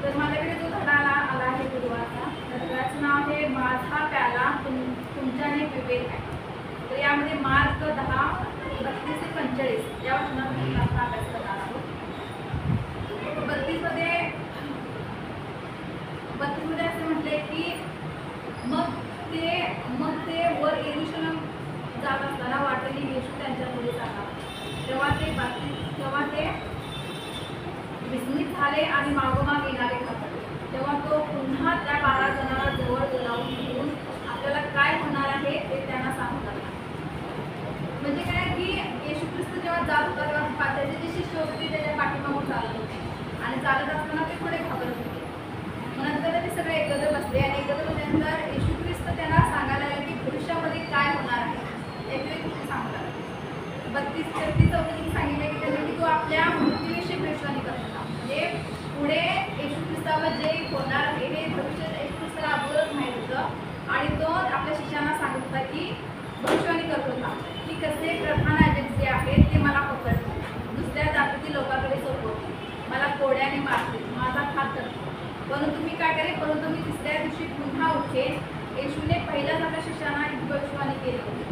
तर माझ्याकडे जो धडा आला आहे गुरुवारचा, त्या धड्याचं नाव आहे माझा प्याला तुमच्याने विवेक आहे. तर यामध्ये मार्क 10:32 ते 45 या वचनांमध्ये आपण अभ्यास करणार आहोत. 32मध्ये असे म्हटले की मग ते वर येरुशलेम जात असताना वाटेने येशू त्यांच्या पुढे चालला. तेव्हा ते विस्मित झाले आणि मागोमाग येणारे घाबरले. तेव्हा तो पुन्हा त्या 12 जणांना जवळ बोलावून घेऊन आपल्याला काय होणार आहे ते त्यांना सांगू लागला. म्हणजे काय की येशू ख्रिस्त जेव्हा जात होता तेव्हा त्याचे जे शिष्य होते त्याच्या पाठीमागून चालत होते, आणि चालत असताना ते थोडे घाबरत होते. नंतर ते सगळे एकत्र बसले आणि एकत्र बसल्यानंतर येशू ख्रिस्त त्यांना सांगायला लागले की भविष्यामध्ये काय होणार आहे याकडे तुम्ही सांगू लागले. 32-34 सांगितले की त्यांनी की तो आपल्या मृत्यूविषयी भविष्यवाणी करत होता. म्हणजे पुढे येशू ख्रिस्तावर जे होणार आहे हे भविष्य येशू ख्रिस्ताला अगोदरच माहीत होतं, आणि तो आपल्या शिष्यांना सांगत होता की भविष्यवाणी करत होता की कसे प्रधान याजक जे आहेत ते मला पकडतील, दुसऱ्या जातीतील लोकांकडे सोडवतील, मला कोड्याने मारतील, माझा घात करतील, परंतु मी काय करेन, परंतु मी तिसऱ्या दिवशी पुन्हा उठेन. येशूने पहिल्याच आपल्या शिष्यांना ही भविष्यवाणी केली होती.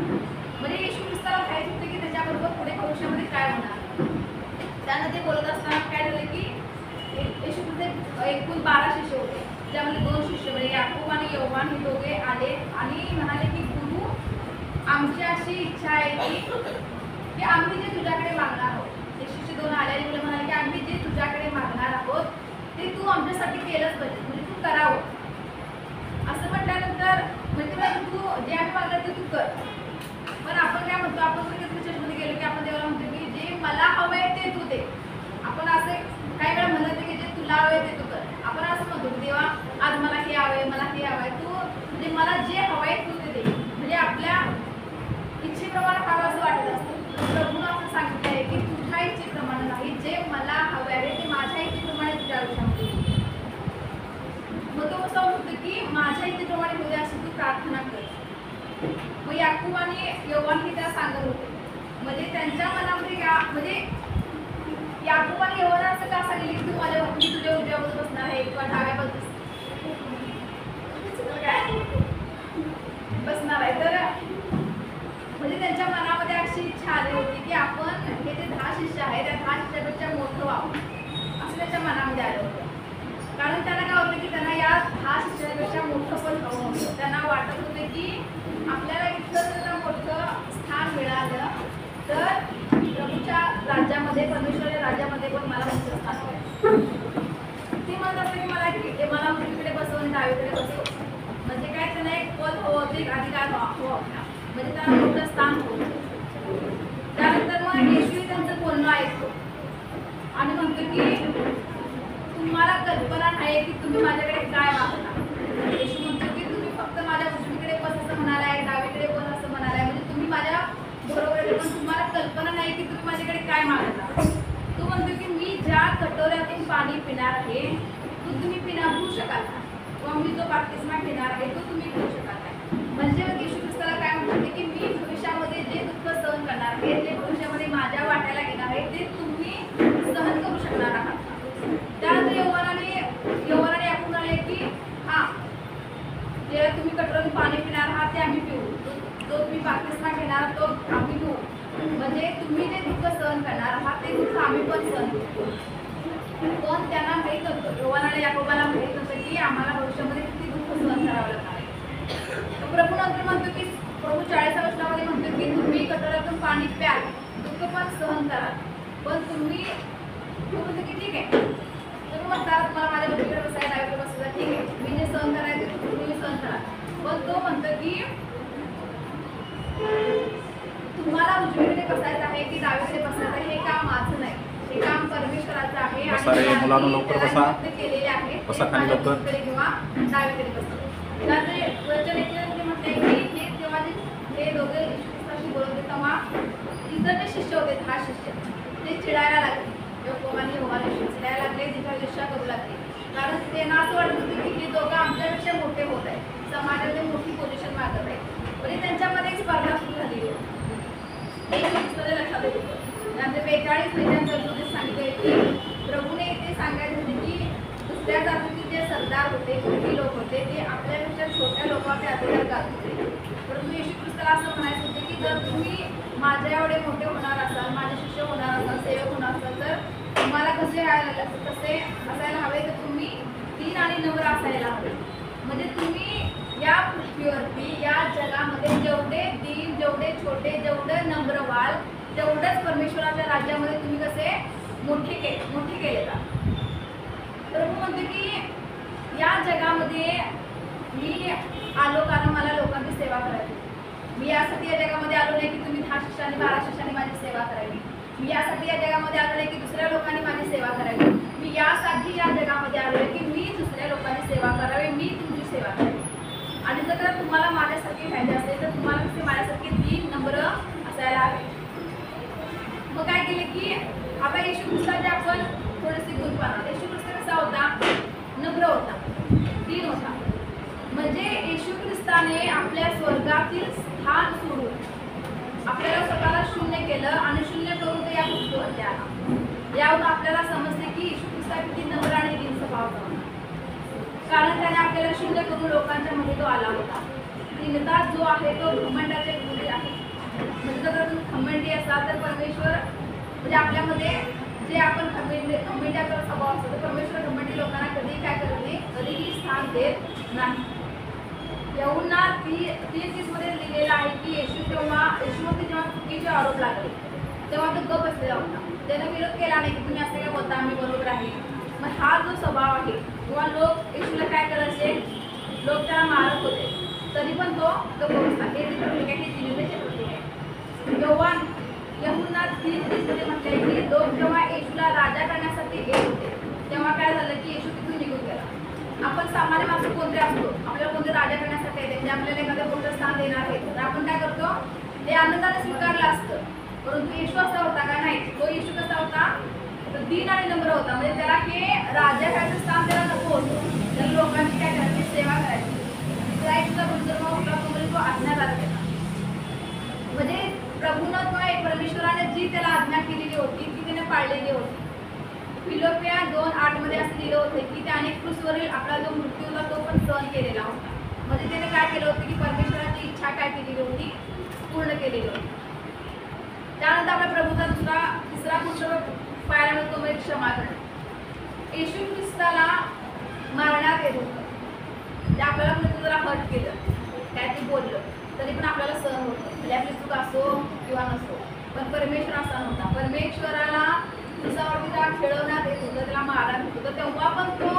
म्हणजे येशू ख्रिस्ताला माहीत होते की त्याच्याबरोबर पुढे भविष्यामध्ये काय होणार. त्यानं ते बोलत असताना काय झालं की येशू ख्रिस्त एकूण 12 शिष्य होते, त्यामध्ये 2 शिष्य म्हणजे याकूब आणि योहान हे दोघे आले आणि म्हणाले की गुरु, आमची अशी इच्छा आहे की आम्ही जे तुझ्याकडे मागणार आहोत, ते शिष्य 2 आले आणि म्हणाले की आम्ही जे तुझ्याकडे मागणार आहोत ते तू आमच्यासाठी केलंच पाहिजे, म्हणजे तू करावं. असं म्हटल्यानंतर म्हणजे तू जे आम्ही मागणार ते तू कर. पण आपण काय म्हणतो, आपण जर चर्चमध्ये गेलो की आपण देवाला म्हणतो की जे मला हवं आहे ते तू दे. आपण असं काही वेळा म्हणत नाही की जे तुला हवं आहे ते तू कर. आपण असं म्हणतो की देवा आज मला हे हवं आहे, मला हे हवं आहे, तू म्हणजे मला जे हवं आहे तू ते दे. म्हणजे आपल्या इच्छेप्रमाणे हवं असं वाटत असतं. प्रभूनं असं सांगितलं आहे की तुझ्या इच्छेप्रमाणे नाही, जे मला हवं आहे ते माझ्या इच्छेप्रमाणे तुझ्या आयुष्यामध्ये. मग तो असं म्हणतो की माझ्या इच्छेप्रमाणे होऊ दे अशी तू प्रार्थना कर. मग याकूब आणि योहान हे त्याला सांगत होते. म्हणजे त्यांच्या मनामध्ये म्हणजे याकोबाने यहोवाला असं का सांगितले की तू माझ्या मी तुझ्या उजव्या बाजूला बसणार आहे किंवा डाव्या बाजूस काय बसणार आहे. तर म्हणजे त्यांच्या मनामध्ये अशी इच्छा आली होती की आपण हे जे 10 शिष्य आहेत त्या 10 शिष्यापेक्षा मोठं व्हावं असं त्यांच्या मनामध्ये आलं होतं. कारण त्यांना काय होतं की त्यांना या 10 शिष्यापेक्षा मोठं पण हवं होतं. त्यांना वाटत होतं की आपल्याला इतकं जर मोठं स्थान मिळालं तर प्रभूच्या राज्यामध्ये परमेश्वराच्या राज्यामध्ये पण मला मोठं स्थान मिळेल. ते म्हणत असतं की मला उजवीकडे बसव आणि डावीकडे बसव. म्हणजे काय त्यांना एक पद हवं होतं, एक अधिकार हवं म्हणजे त्यांना मोठं स्थान होतं. त्यानंतर मग येशू त्यांचं बोलणं ऐकतो आणि म्हणतो की तुम्हाला कल्पना नाही की तुम्ही माझ्याकडे काय मागता. येशू म्हणतो की तुम्ही फक्त माझ्या उजवीकडे बस असं म्हणालाय, डावीकडे बस असं म्हणालाय, म्हणजे तुम्ही माझ्या बरोबर आहे पण तुम्हाला कल्पना नाही की तुम्ही माझ्याकडे काय मागता. तो म्हणतो की मी ज्या कटोऱ्यातून पाणी पिणार आहे तो तुम्ही पिऊ शकाल का, किंवा मी जो बाप्तिस्मा घेणार आहे तो तुम्ही घेऊ शकाल काय. म्हणजे येशू ख्रिस्ताला काय म्हणते की मी भविष्यामध्ये जे दुःख सहन करणार आहे, जे भविष्यामध्ये माझ्या वाट्याला घेणार आहे ते तुम्ही सहन करू शकणार आहात. त्यानंतर यहोवाने आपण आले की हा जे तुम्ही कटोऱ्यातून पाणी पिणार आहात ते आम्ही पिऊ, जो तुम्ही बाप्तिस्मा घेणार तो आम्ही घेऊ. म्हणजे तुम्ही जे दुःख सहन करणार आहात ते दुःख आम्ही पण सहन करू. पण त्यांना माहीत होतं, यहोवाने याकोबाला माहीत होतं की आम्हाला भविष्यामध्ये किती दुःख सहन करावं लागणार आहे. प्रभू नंतर म्हणतो की प्रभू 40व्या वचनामध्ये म्हणतो की तुम्ही कटोऱ्यातून पाणी प्याल, दुःख पण सहन कराल, पण तुम्ही म्हणतो की ठीक आहे तुम्ही म्हणता तुम्हाला माझ्या उजवीकडे बसायला डावीकडे बसायला ठीक आहे, मी जे सहन करायचे तुम्ही सहन करा. पण तो म्हणतो की तुम्हाला उजवीकडे बसायचं आहे की डावीकडे बसायचं आहे हे काम माझं नाही, हे काम परमेश्वराचं आहे. बसा रे मुलांनो, लवकर बसा. केलेले आहे बसा खाली लवकर. किंवा डावीकडे बसा. त्यानंतर वचन येते म्हणते की हे जेव्हा हे दोघे ख्रिस्ताशी बोलत होते तेव्हा इतर जे शिष्य होते 10 शिष्य ते चिडायला लागले. यहोवाने चिडायला लागले, दिशा करू लागले. कारण त्यांना असं वाटत होतं की हे दोघं आमच्यापेक्षा मोठे होत आहेत, समाजामध्ये मोठी पोझिशन मागत आहे. म्हणजे त्यांच्यामध्ये एक स्पर्धा सुरू झाली होती. लक्षात येत होतं. त्यानंतर 42 महिन्यांपर्यंत सांगितले की प्रभूने इथे सांगायचे होते की दुसऱ्या जातीचे जे सरदार होते, मोठी लोक होते ते आपल्यापेक्षा छोट्या लोकांचे अधिकार गाजत होते. परंतु येशू ख्रिस्ताला असं म्हणायचं होते की जर तुम्ही माझ्या एवढे मोठे होणार असाल, माझे शिष्य होणार असाल, सेवक होणार असाल तर तुम्हाला कसे असायला हवे तर तुम्ही दीन आणि नम्र असायला हवे. म्हणजे तुम्ही या पृथ्वीवरती या जगामध्ये जेवढे दीन, जेवढे छोटे, जेवढं नम्र व्हाल तेवढंच परमेश्वराच्या राज्यामध्ये तुम्ही कसे मोठे केले का. प्रभू म्हणते की या जगामध्ये मी आलो कारण मला लोकांची सेवा करायची. मी यासाठी या जगामध्ये आलो नाही की तुम्ही 10 शिष्याने 12 शिष्याने माझी सेवा करावी. मी यासाठी या जगामध्ये आलो नाही की दुसऱ्या लोकांनी माझी सेवा करावी. मी यासाठी या जगामध्ये आलो आहे की मी दुसऱ्या लोकांची सेवा करावी, मी तुमची सेवा करावी. आणि जर तुम्हाला माझ्यासारखे व्हायचे असेल तर तुम्हाला कसे माझ्यासारखे दीन नम्र असायला हवे. मग काय केले की आता येशू ख्रिस्ताचे आपण थोडीशी गुंतवणूक. येशू ख्रिस्त कसा होता, नम्र होता, दीन होता. म्हणजे येशू ख्रिस्ताने आपल्या स्वर्गातील स्थान सोडून आपल्याला स्वतःला शून्य केलं आणि शून्य करून ते या पृथ्वीवरती आला. यावरून आपल्याला समजले की येशू ख्रिस्ता किती नम्र आणि दीन स्वभावाचा होता. कारण त्याने आपल्याला शून्य करून लोकांच्या मध्ये तो आला होता. दीनता जो आहे तो घमंडाचे गुण आहे. म्हणजे जर तुम्ही खंबंडी असाल तर परमेश्वर म्हणजे आपल्यामध्ये जे आपण खंबंड्याचा स्वभाव असतो तर परमेश्वर खंबंडी लोकांना कधीही काय करत नाही, कधीही स्थान देत नाही. यहुन्ना 3:30 मध्ये लिहिलेलं आहे की येशूवरती जेव्हा चुकीचे आरोप लागले तेव्हा तो गप्प बसलेला होता. त्याने विरोध केला नाही की तुम्ही असं काय बोलता, आम्ही बरोबर आहे. मग हा जो स्वभाव आहे किंवा लोक येशूला काय करायचे, लोक त्याला मारत होते तरी पण तो गप्प बसला. हे जे प्रतीक आहे हे जिनियाचे प्रतीक आहे. यहुन्ना 3:30 मध्ये म्हटलंय की लोक जेव्हा येशूला राजा करण्यासाठी येत होते तेव्हा काय झालं की येशू तिथून निघून गेला. आपण सामान्य माणसं कोणते असतो, आपल्याला कोणते राजा करण्यासाठी येते म्हणजे आपल्याला एखादं मोठं स्थान देणार आहे तर आपण काय करतो, ते आनंदाने स्वीकारलं असतं. परंतु येशू असा होता का नाही, तो येशू कसा होता तर दीन आणि नम्र होता. म्हणजे त्याला हे राजा करायचं स्थान त्याला नको होतं, त्याला लोकांची काय करायची, सेवा करायची. तिसरा येशूचा गुणधर्म होता तो म्हणजे तो आज्ञाधारक होता. म्हणजे प्रभूनं किंवा परमेश्वराने जी त्याला आज्ञा केलेली होती ती त्याने पाळलेली होती. फिलिपिया 2:8 मध्ये असं लिहिलं होतं की त्याने क्रूसवरील आपला जो मृत्यू होता तो पण सहन केलेला होता. म्हणजे त्याने काय केलं होतं की परमेश्वराची इच्छा काय केलेली होती, पूर्ण केलेली होती. त्यानंतर आपल्या प्रभूचा तिसरा पुत्र पाहायला मिळतो म्हणजे क्षमा करणं. येशू ख्रिस्ताला मारण्यात येत होतं, म्हणजे आपल्याला कुणी जरा हर्ट केलं, काय ते बोललं तरी पण आपल्याला सहन होतं, म्हणजे आपली चूक असो किंवा नसो. पण परमेश्वर असा नव्हता. परमेश्वराला क्रूसावरती जेव्हा खेळवण्यात येत होतं, त्याला मारण्यात येत होतं, तेव्हा पण तो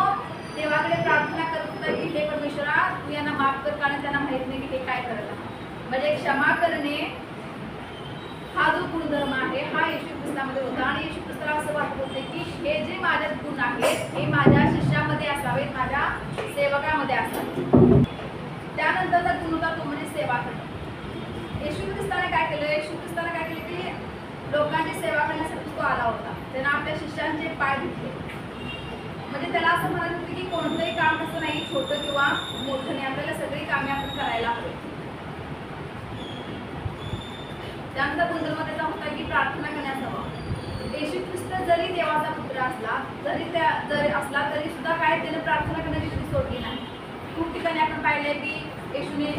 देवाकडे प्रार्थना करत होता की हे परमेश्वरा तू यांना माफ कर, कारण त्यांना माहित नाही की हे काय करत आहे. म्हणजे क्षमा करणे हा जो गुणधर्म आहे हा येशू ख्रिस्तामध्ये होता. आणि येशू ख्रिस्ताला असं वाटत होते की हे जे माझ्यात गुण आहेत हे माझ्या शिष्यामध्ये असावेत, माझ्या सेवकामध्ये असावेत. त्यानंतरचा गुण होता तो म्हणजे सेवा करणं. येशू ख्रिस्ताने काय केलं, येशू ख्रिस्ताने काय केलं की लोकांची सेवा करण्यासाठी तो आला होता. त्यानं आपल्या शिष्यांचे पाय धुतले. म्हणजे त्याला असं म्हणत होते की कोणतंही काम असं नाही छोटं किंवा मोठं नाही, आपल्याला सगळी कामे आपण करायला हवी. त्यानंतर गुणधर्म त्याचा होता की प्रार्थना करण्यास हवा. येशू ख्रिस्त जरी देवाचा पुत्र असला तरी सुद्धा काय त्याने प्रार्थना करण्याची कधी सोडली नाही. खूप ठिकाणी आपण पाहिलंय की येशूने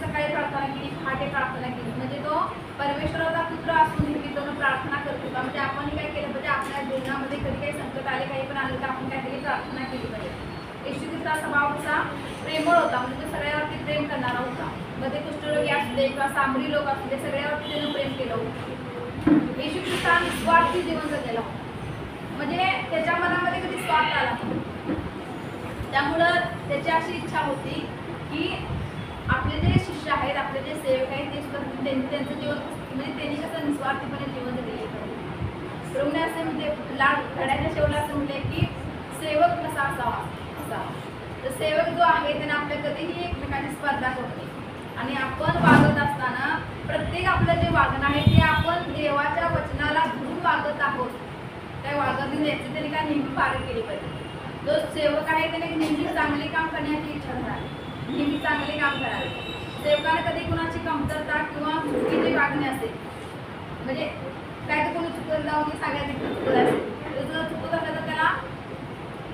सकाळी प्रार्थना केली, पहाटे प्रार्थना केली. म्हणजे तो परमेश्वराचा पुत्र असून नेहमी तो प्रार्थना करत होता. म्हणजे आपण काय केलं पाहिजे, आपल्या जीवनामध्ये कधी काही संकट आले, काही पण आलं तर आपण काहीतरी प्रार्थना केली पाहिजे. येशू ख्रिस्ताचा स्वभाव कसा प्रेमळ होता, म्हणजे तो सगळ्यावरती प्रेम करणारा होता. मग ते कुष्ठरोगी असू दे किंवा सामरी लोक असू दे, सगळ्यावरती त्यानं प्रेम केलं होतं. येशू ख्रिस्ताने निस्वार्थी जीवन जगलेलं होतं, म्हणजे त्याच्या मनामध्ये कधी स्वार्थ आला नाही. त्यामुळं त्याची अशी इच्छा होती की आपले जे शिष्य आहेत, आपले जे सेवक आहेत ते सुद्धा त्यांचं जीवन म्हणजे त्यांनी कसं निस्वार्थीपणे जीवन जगले पाहिजे. प्रभूने असे म्हणजे लढायच्या शेवटला असं म्हटले की सेवक कसा असावा. तर सेवक जो आहे त्याने आपल्या कधीही एकमेकांची स्पर्धा करू नये. आणि आपण वागत असताना प्रत्येक आपलं जे वागणं आहे ते आपण देवाच्या वचनाला धरून वागत आहोत, त्या वागत याची त्यांनी काय नेहमी पालन केली पाहिजे. जो सेवक आहे त्याने नेहमी चांगले काम करण्याची इच्छा करावी, नेहमी चांगले काम करावे. सेवकाने कधी कुणाची कमतरता किंवा चुकीची वागणे असेल, म्हणजे काय तर कोणी चुकत जाऊन सगळ्यांनी चुकत असेल, जर चुकत असेल तर त्याला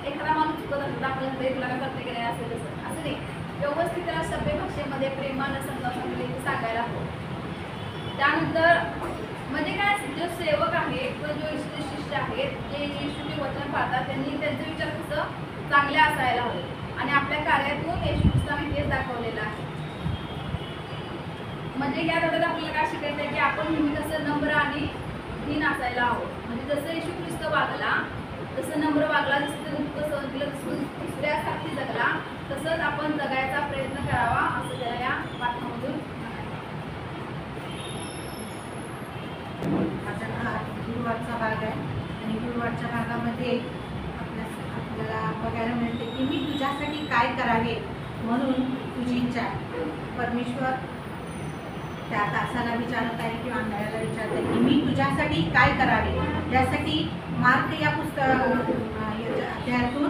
एखादा माणूस चुकत असेल आपल्याला तुला काय करते की नाही असेल असं नाही, व्यवस्थित त्याला सभ्य भाषेमध्ये प्रेमानं समजावून सांगायला हवं. त्यानंतर म्हणजे काय, जो सेवक आहे किंवा जो शिष्य आहेत जे येशूचे वचन पाळतात त्यांनी त्यांचे विचार कसं चांगले असायला हवे. आणि आपल्या कार्यातून येशू ख्रिस्ताने हेच दाखवलेलं आहे. म्हणजे या धड्यात आपल्याला काय शिकायचं आहे की आपण नेहमी कसं नम्र आणि दीन असायला हवं. म्हणजे जसं येशू ख्रिस्त वागला, जसं नम्र वागला, जसं त्यानं दुःख सहन केलं, जसं दुसऱ्यासाठी जगला, तसंच आपण जगायचा प्रयत्न करावा असं त्याला या पाठामधून हा गुरुवारचा भाग आहे. आणि गुरुवारच्या भागामध्ये आपल्याला बघायला मिळते की मी तुझ्यासाठी काय करावे म्हणून तुझी इच्छा आहे. परमेश्वर त्या तासाला विचारत आहे किंवा आंधळ्याला विचारत आहे की मी तुझ्यासाठी काय करावे. यासाठी मार्क या अध्यायातून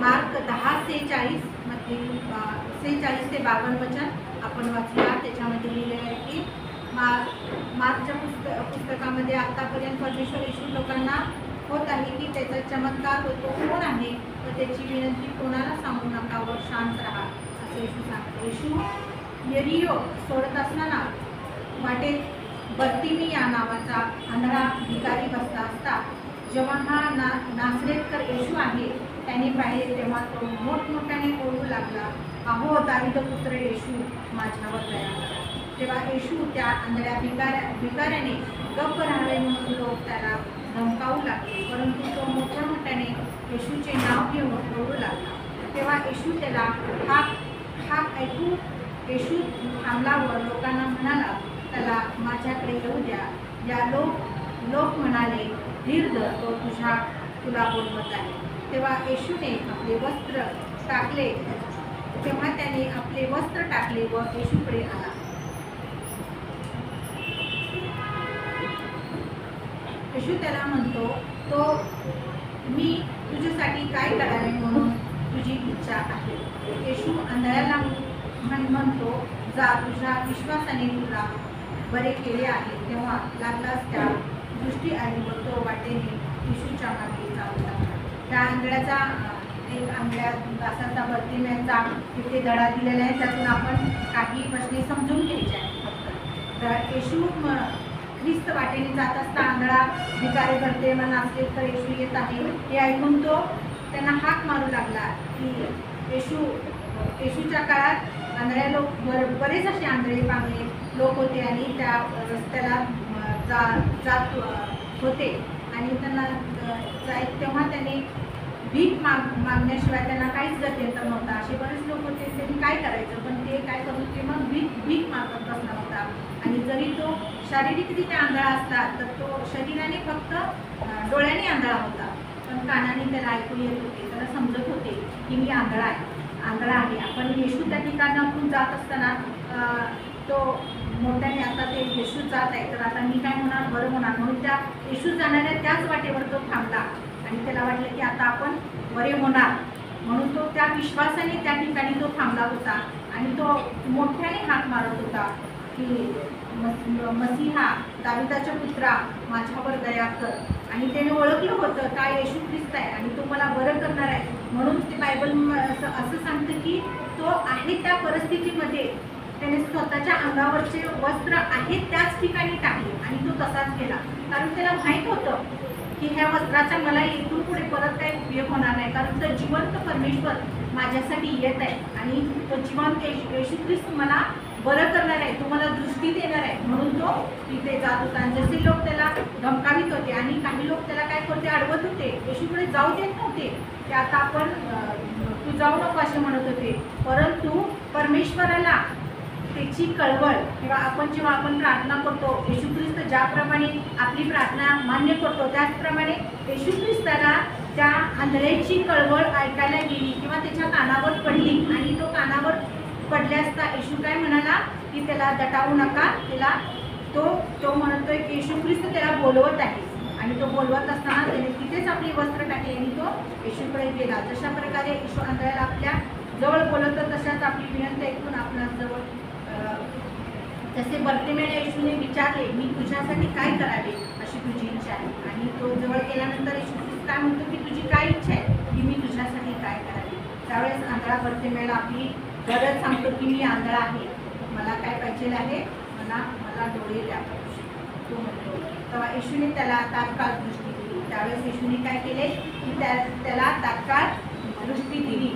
मार्क 10:46 मध्ये 46 ते 52 वचन आपण वाचूया. त्याच्यामध्ये लिहिलेलं आहे की मार्कच्या पुस्तकामध्ये आतापर्यंत परमेश्वर येशू लोकांना होत आहे की त्याचा चमत्कार होतो कोण आहे व त्याची विनंती कोणाला सांगू नका व शांत राहा असं येशू सांगतो. येशू यरिहो सोडत असताना वाटेत बर्तिमी या नावाचा आंधळा भिकारी बसला असता जेव्हा हा नासरेतकर येशू आहे त्याने पाहिले तेव्हा तो मोठमोठ्याने ओरडू लागला, अहो दावीद पुत्र येशू माझ्यावर दया करा. तेव्हा येशू त्या आंधळ्या भिकाऱ्याने गप्प राहावे म्हणून लोक त्याला धमकावू लागले, परंतु तो मोठ्या मोठ्याने येशूचे नाव घेऊन ओरडू लागला. तेव्हा येशू त्याला हाक ऐकू येशू थांबला व लोकांना म्हणाला, त्याला माझ्याकडे येऊ द्या. या लोक म्हणाले, धीर धर, तो तुला बोलवत आहे. तेव्हा येशूने आपले वस्त्र टाकले, तेव्हा त्याने आपले वस्त्र टाकले व येशूकडे आला. येशू त्याला म्हणतो, तो मी तुझ्यासाठी काय करावे म्हणून तुझी इच्छा आहे. येशू आंधळ्याला म्हणतो, जा, तुझ्या विश्वासाने तुला बरे केले आहे. तेव्हा लागलाच त्या दृष्टी आली व तो वाटेने येशूच्या मागे चालू लागला. त्या आंधळ्याचा एक आंधळ्या दासाचा बर्तिमेचा तिथे धडा दिलेला आहे, त्यातून आपण काही प्रश्न समजून घ्यायचे आहेत फक्त. तर येशू ख्रिस्त वाटेने जात असता आंधळा भिकारी बर्तिमेय असले तर येशू येत आहे हे ऐकून तो त्यांना हाक मारू लागला की येशूच्या काळात आंधळ्या लोक बरेच असे आंधळे पांगळे लोक होते आणि त्या रस्त्याला जात होते आणि त्यांना तेव्हा त्यांनी भीक मागण्याशिवाय त्यांना काहीच गत्यंतर नव्हता. असे बरेच लोक होते, त्यांनी काय करायचं, पण ते काय करू ते मग भीक मागत बसला होता. आणि जरी तो शारीरिकरित्या आंधळा असला तर तो शरीराने फक्त डोळ्याने आंधळा होता, पण कानाने त्याला ऐकू येत होते, त्याला समजत होते की मी आंधळा आहे. आपण येशू त्या ठिकाणातून जात असताना तो मोठ्याने आता ते येशू जात आहे तर आता मी काय होणार, बरं होणार म्हणून त्या येशू जाणाऱ्या त्याच वाटेवर तो थांबला आणि त्याला वाटलं की आता आपण बरे होणार, म्हणून तो त्या विश्वासाने त्या ठिकाणी तो थांबला होता आणि तो मोठ्याने हाक मारत होता की मसीहा, दाविदाच्या पुत्रा, माझ्यावर दया कर. आणि त्याने ओळखलं होतं काय येशू ख्रिस्त आहे आणि तो मला बरं करणार आहे, म्हणून ते बायबल असं सांगतं की तो आहे त्या परिस्थितीमध्ये त्याने स्वतःच्या अंगावरचे वस्त्र आहेत त्याच ठिकाणी टाकले आणि तो तसाच केला, कारण त्याला माहीत होतं की ह्या वस्त्राचा मला इथून पुढे परत काही उपयोग होणार नाही, कारण तो जिवंत परमेश्वर माझ्यासाठी येत आहे आणि तो जिवंत येशू ख्रिस्त मला बरं करणार आहे, तो मला दृष्टी देणार आहे, म्हणून तो तिथे जात होता. आणि जसे लोक त्याला धमकावित होते आणि काही लोक त्याला काय करते अडवत होते, येशूकडे जाऊ देत नव्हते, ते आता आपण तू जाऊ नको असे म्हणत होते, परंतु परमेश्वराला त्याची कळवळ किंवा आपण जेव्हा आपण प्रार्थना करतो येशू ख्रिस्त ज्याप्रमाणे आपली प्रार्थना मान्य करतो त्याचप्रमाणे येशू ख्रिस्ताला त्या आंधळ्याची कळवळ ऐकायला गेली किंवा त्याच्या कानावर पडली आणि तो कानावर पडले असता येशू काय म्हणाला की त्याला दटावू नका, त्याला तो म्हणतोय की येशू ख्रिस्त त्याला बोलवत आहे आणि तो बोलवत असताना त्याने तिथेच आपली वस्त्र टाकली आणि तो येशूकडे गेला. जशा प्रकारे येशू आंधळ्याला आपल्या जवळ बोलवतं तशाच आपली विनंती ऐकून आपल्या जवळ तसे बर्तिमेयला येशूने विचारले मी तुझ्यासाठी काय करावे अशी तुझी इच्छा आहे, आणि तो जवळ गेल्यानंतर येशू ख्रिस्त काय म्हणतो की तुझी काय इच्छा आहे की मी तुझ्यासाठी काय करावे. त्यावेळेस आंधळा बर्तिमेयला आपली गरज सांगतो की मी आंधळा आहे, मला काय पाहिजे आहे, मला डोळे द्या तो म्हणतो. तेव्हा येशूने त्याला तात्काळ दृष्टी दिली. त्यावेळेस येशूने काय केले की त्याला तात्काळ दृष्टी दिली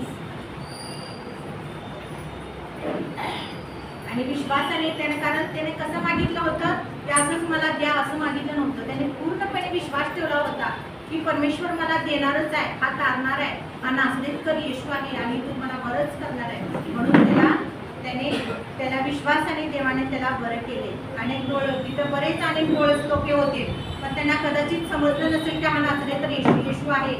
आणि विश्वासाने त्याने, कारण त्याने कसं मागितलं होतं की असंच मला द्या असं मागितलं नव्हतं, त्याने पूर्णपणे विश्वास ठेवला होता की परमेश्वर मला देणारच आहे, हा तारणार आहे, हा नासरेतकर येशू आहे आणि तो मला बरंच करणार आहे, म्हणून त्याला विश्वासाने देवाने त्याला बरं केले. अनेक तिथं बरेच अनेक डोळस लोक होते पण त्यांना कदाचित समजलं नसेल की हा नासरेतकर येशू आहे,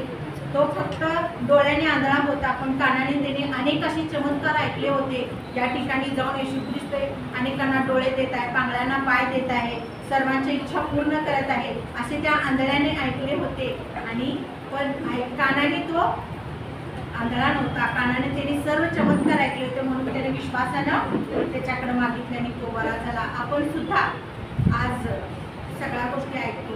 तो फक्त डोळ्याने आंधळा होता पण कानाने त्याने अनेक असे चमत्कार ऐकले होते. या ठिकाणी जाऊन येशू ख्रिस्त अनेकांना डोळे देत आहे, पांगळ्यांना पाय देत आहे, सर्वांच्या इच्छा पूर्ण करत आहे असे त्या आंधळ्याने ऐकले होते. आणि पण कानाने तो आंधळा नव्हता, कानाने त्याने सर्व चमत्कार ऐकले होते म्हणून त्याने विश्वासानं त्याच्याकडे मागितले आणि तो बरा झाला. आपण सुद्धा आज सगळ्या गोष्टी ऐकतो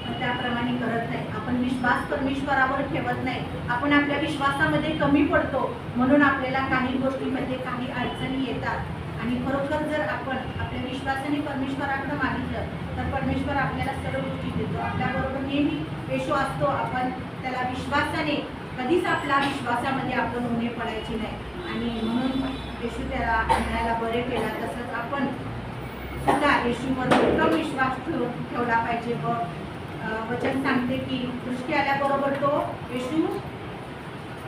पण त्याप्रमाणे करत नाही, आपण विश्वास परमेश्वरावर ठेवत नाही, आपण आपल्या विश्वासामध्ये कमी पडतो म्हणून आपल्याला काही गोष्टीमध्ये काही अडचणी येतात आणि खरोखर जर आपण आपल्या विश्वासाने परमेश्वराकडे मागितलं तर परमेश्वर आपल्याला सर्व गोष्टी देतो. आपल्याबरोबर नेहमी येशू असतो, आपण त्याला विश्वासाने कधीच आपल्या विश्वासामध्ये आपण उणे पडायची नाही आणि म्हणून येशू त्याला आंधळ्याला बरे केला. तसंच आपण सुद्धा येशूवर उत्तम विश्वास ठेवला पाहिजे. व वचन सांगते की दृष्टी आल्याबरोबर तो येशू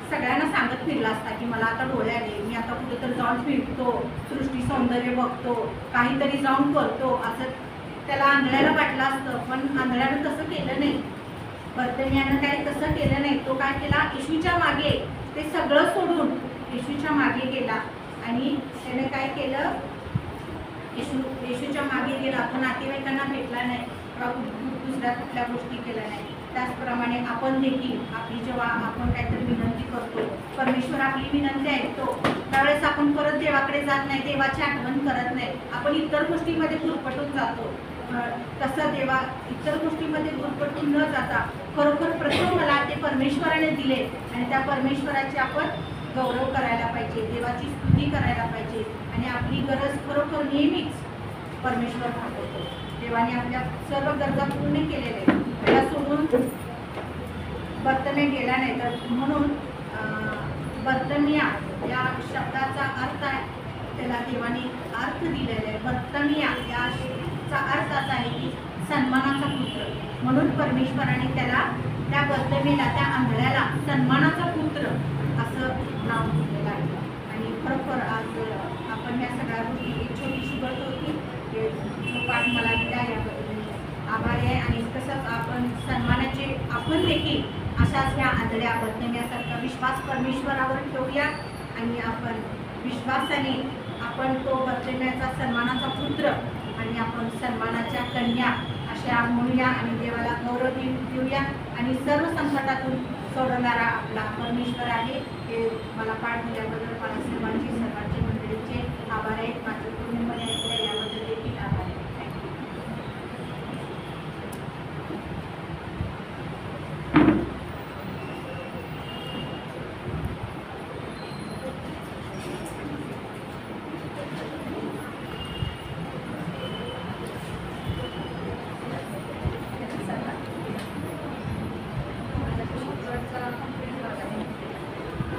सगळ्यांना सांगत फिरला असता की मला आता डोळे आले, मी आता कुठेतरी जाऊन फिरतो, सृष्टी सौंदर्य बघतो, काहीतरी जाऊन करतो असं त्याला आंधळ्याला वाटलं असतं. पण आंधळ्यानं तसं केलं नाही, बर्तिमेयानं काही तसं केलं नाही. तो काय केला, येशूच्या मागे ते सगळं सोडून येशूच्या मागे गेला आणि त्याने काय केलं, येशूच्या मागे गेला. तो नातेवाईकांना भेटला नाही, दुसऱ्या कुठल्या गोष्टी केल्या नाही. त्याचप्रमाणे आपण देखील आपली जेव्हा आपण काहीतरी विनंती करतो, परमेश्वर आपली विनंती ऐकतो, त्यावेळेस आपण परत देवाकडे जात नाही, देवाची आठवण करत नाही, आपण इतर गोष्टीमध्ये गुरफटून जातो. तसं देवा इतर गोष्टीमध्ये गुरपटून न जाता खरोखर प्रथम मला ते परमेश्वराने दिले आणि त्या परमेश्वराची आपण गौरव करायला पाहिजे, देवाची स्तुती करायला पाहिजे आणि आपली गरज खरोखर नेहमीच परमेश्वर भागवतो. देवाने आपल्या सर्व गरजा पूर्ण केलेल्या आहेत. त्याला सोडून बर्तम्या गेला नाही. तर म्हणून बर्तमिया या शब्दाचा अर्थ आहे, त्याला देवाने अर्थ दिलेला आहे. बर्तमिया याचा अर्थ असा आहे की सन्मानाचा पुत्र. म्हणून परमेश्वराने त्याला त्या बर्तमीला, त्या आंधळ्याला सन्मानाचा पुत्र असं नाव दिलेलं आहे. आणि खरोखर आज आपण या सगळ्या गोष्टी एक छोटीशी गोष्ट होती हे जो पाठ मला दिला याबद्दल आभारी आहे. आणि तसंच आपण सन्मानाचे आपण देखील अशाच ह्या आंधळ्या बर्तम्यासारखा विश्वास परमेश्वरावर ठेवूया आणि आपण विश्वासाने आपण तो बर्तम्याचा सन्मानाचा पुत्र आणि आपण सन्मानाच्या कन्या अशा म्हणूया आणि देवाला गौरव देऊया. आणि सर्व संकटातून सोडवणारा आपला परमेश्वर आहे. हे मला पाठ दिल्याबद्दल मला सर्वांचे मंडळीचे आभार आहेत. माझे कुटुंबाने ऐकल्या याबद्दल देखील आभार आहे. थँक्यू.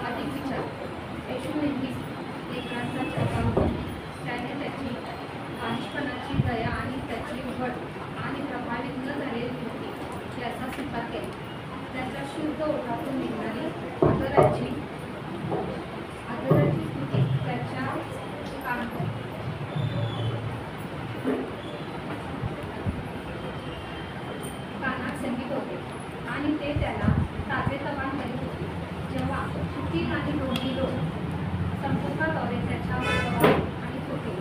अधिक विचार येशू नेहमीच लेकरांचा चेहरा त्याने त्याची बालिशपणाची दया आणि त्याची उघड आणि प्रभावित न झालेली होती याचा स्वीकार केला. त्याच्या शुद्ध ओठातून निघणारी आदराची स्तुती त्याच्या कानात संगीत होते आणि ते त्याला ताजेतवान करीत होते. जेव्हा सुखी आणि दोन्ही लोक संपर्काद्वारे त्याच्यावर प्रभाव आणत होते,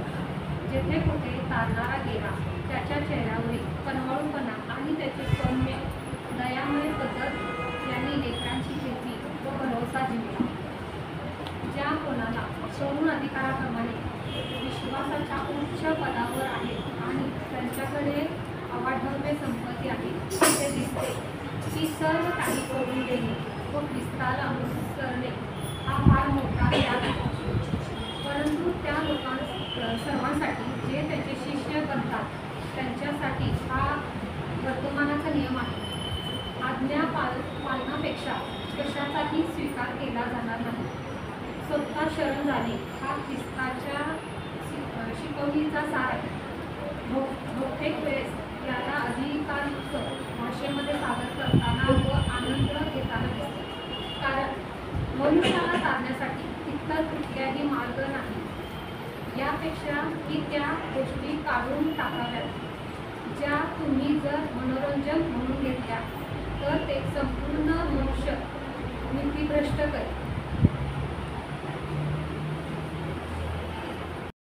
जेथे कुठे तारणारा गेला त्याच्या चेहऱ्यावरील कणवळूपणा आणि त्याची सौम्य दयामय पद्धत यांनी लेकरांची प्रीती व भरवसा जिंकला. ज्या कोणाला सोडून अधिकाराप्रमाणे विश्वासाच्या उच्च पदावर आहे आणि त्यांच्याकडे अवाढव्य संपत्ती आहे, ते दिसते की सर्व काही सोडून देणे व ख्रिस्ताला अनुसरणे हा फार मोठा त्याग आहे. परंतु त्या सर्वांसाठी जे त्याचे शिष्य बनतात त्यांच्यासाठी हा वर्तमानाचा नियम आहे. आज्ञा पालनापेक्षा कशाचाही स्वीकार केला जाणार नाही. स्वतः शरण जाणे हा ख्रिस्ताच्या शिकवणीचा सार आहे. बहुतेक वेळेस याला अधिकांश भाषेमध्ये सादर करताना व आनंद घेताना दिसते. कारण मनुष्याला साधण्यासाठी इतर कुठल्याही मार्ग नाही. यापेक्षा की त्या गोष्टी काढून टाकाव्यात ज्या तुम्ही जर मनोरंजन म्हणून घेतल्या तर ते संपूर्ण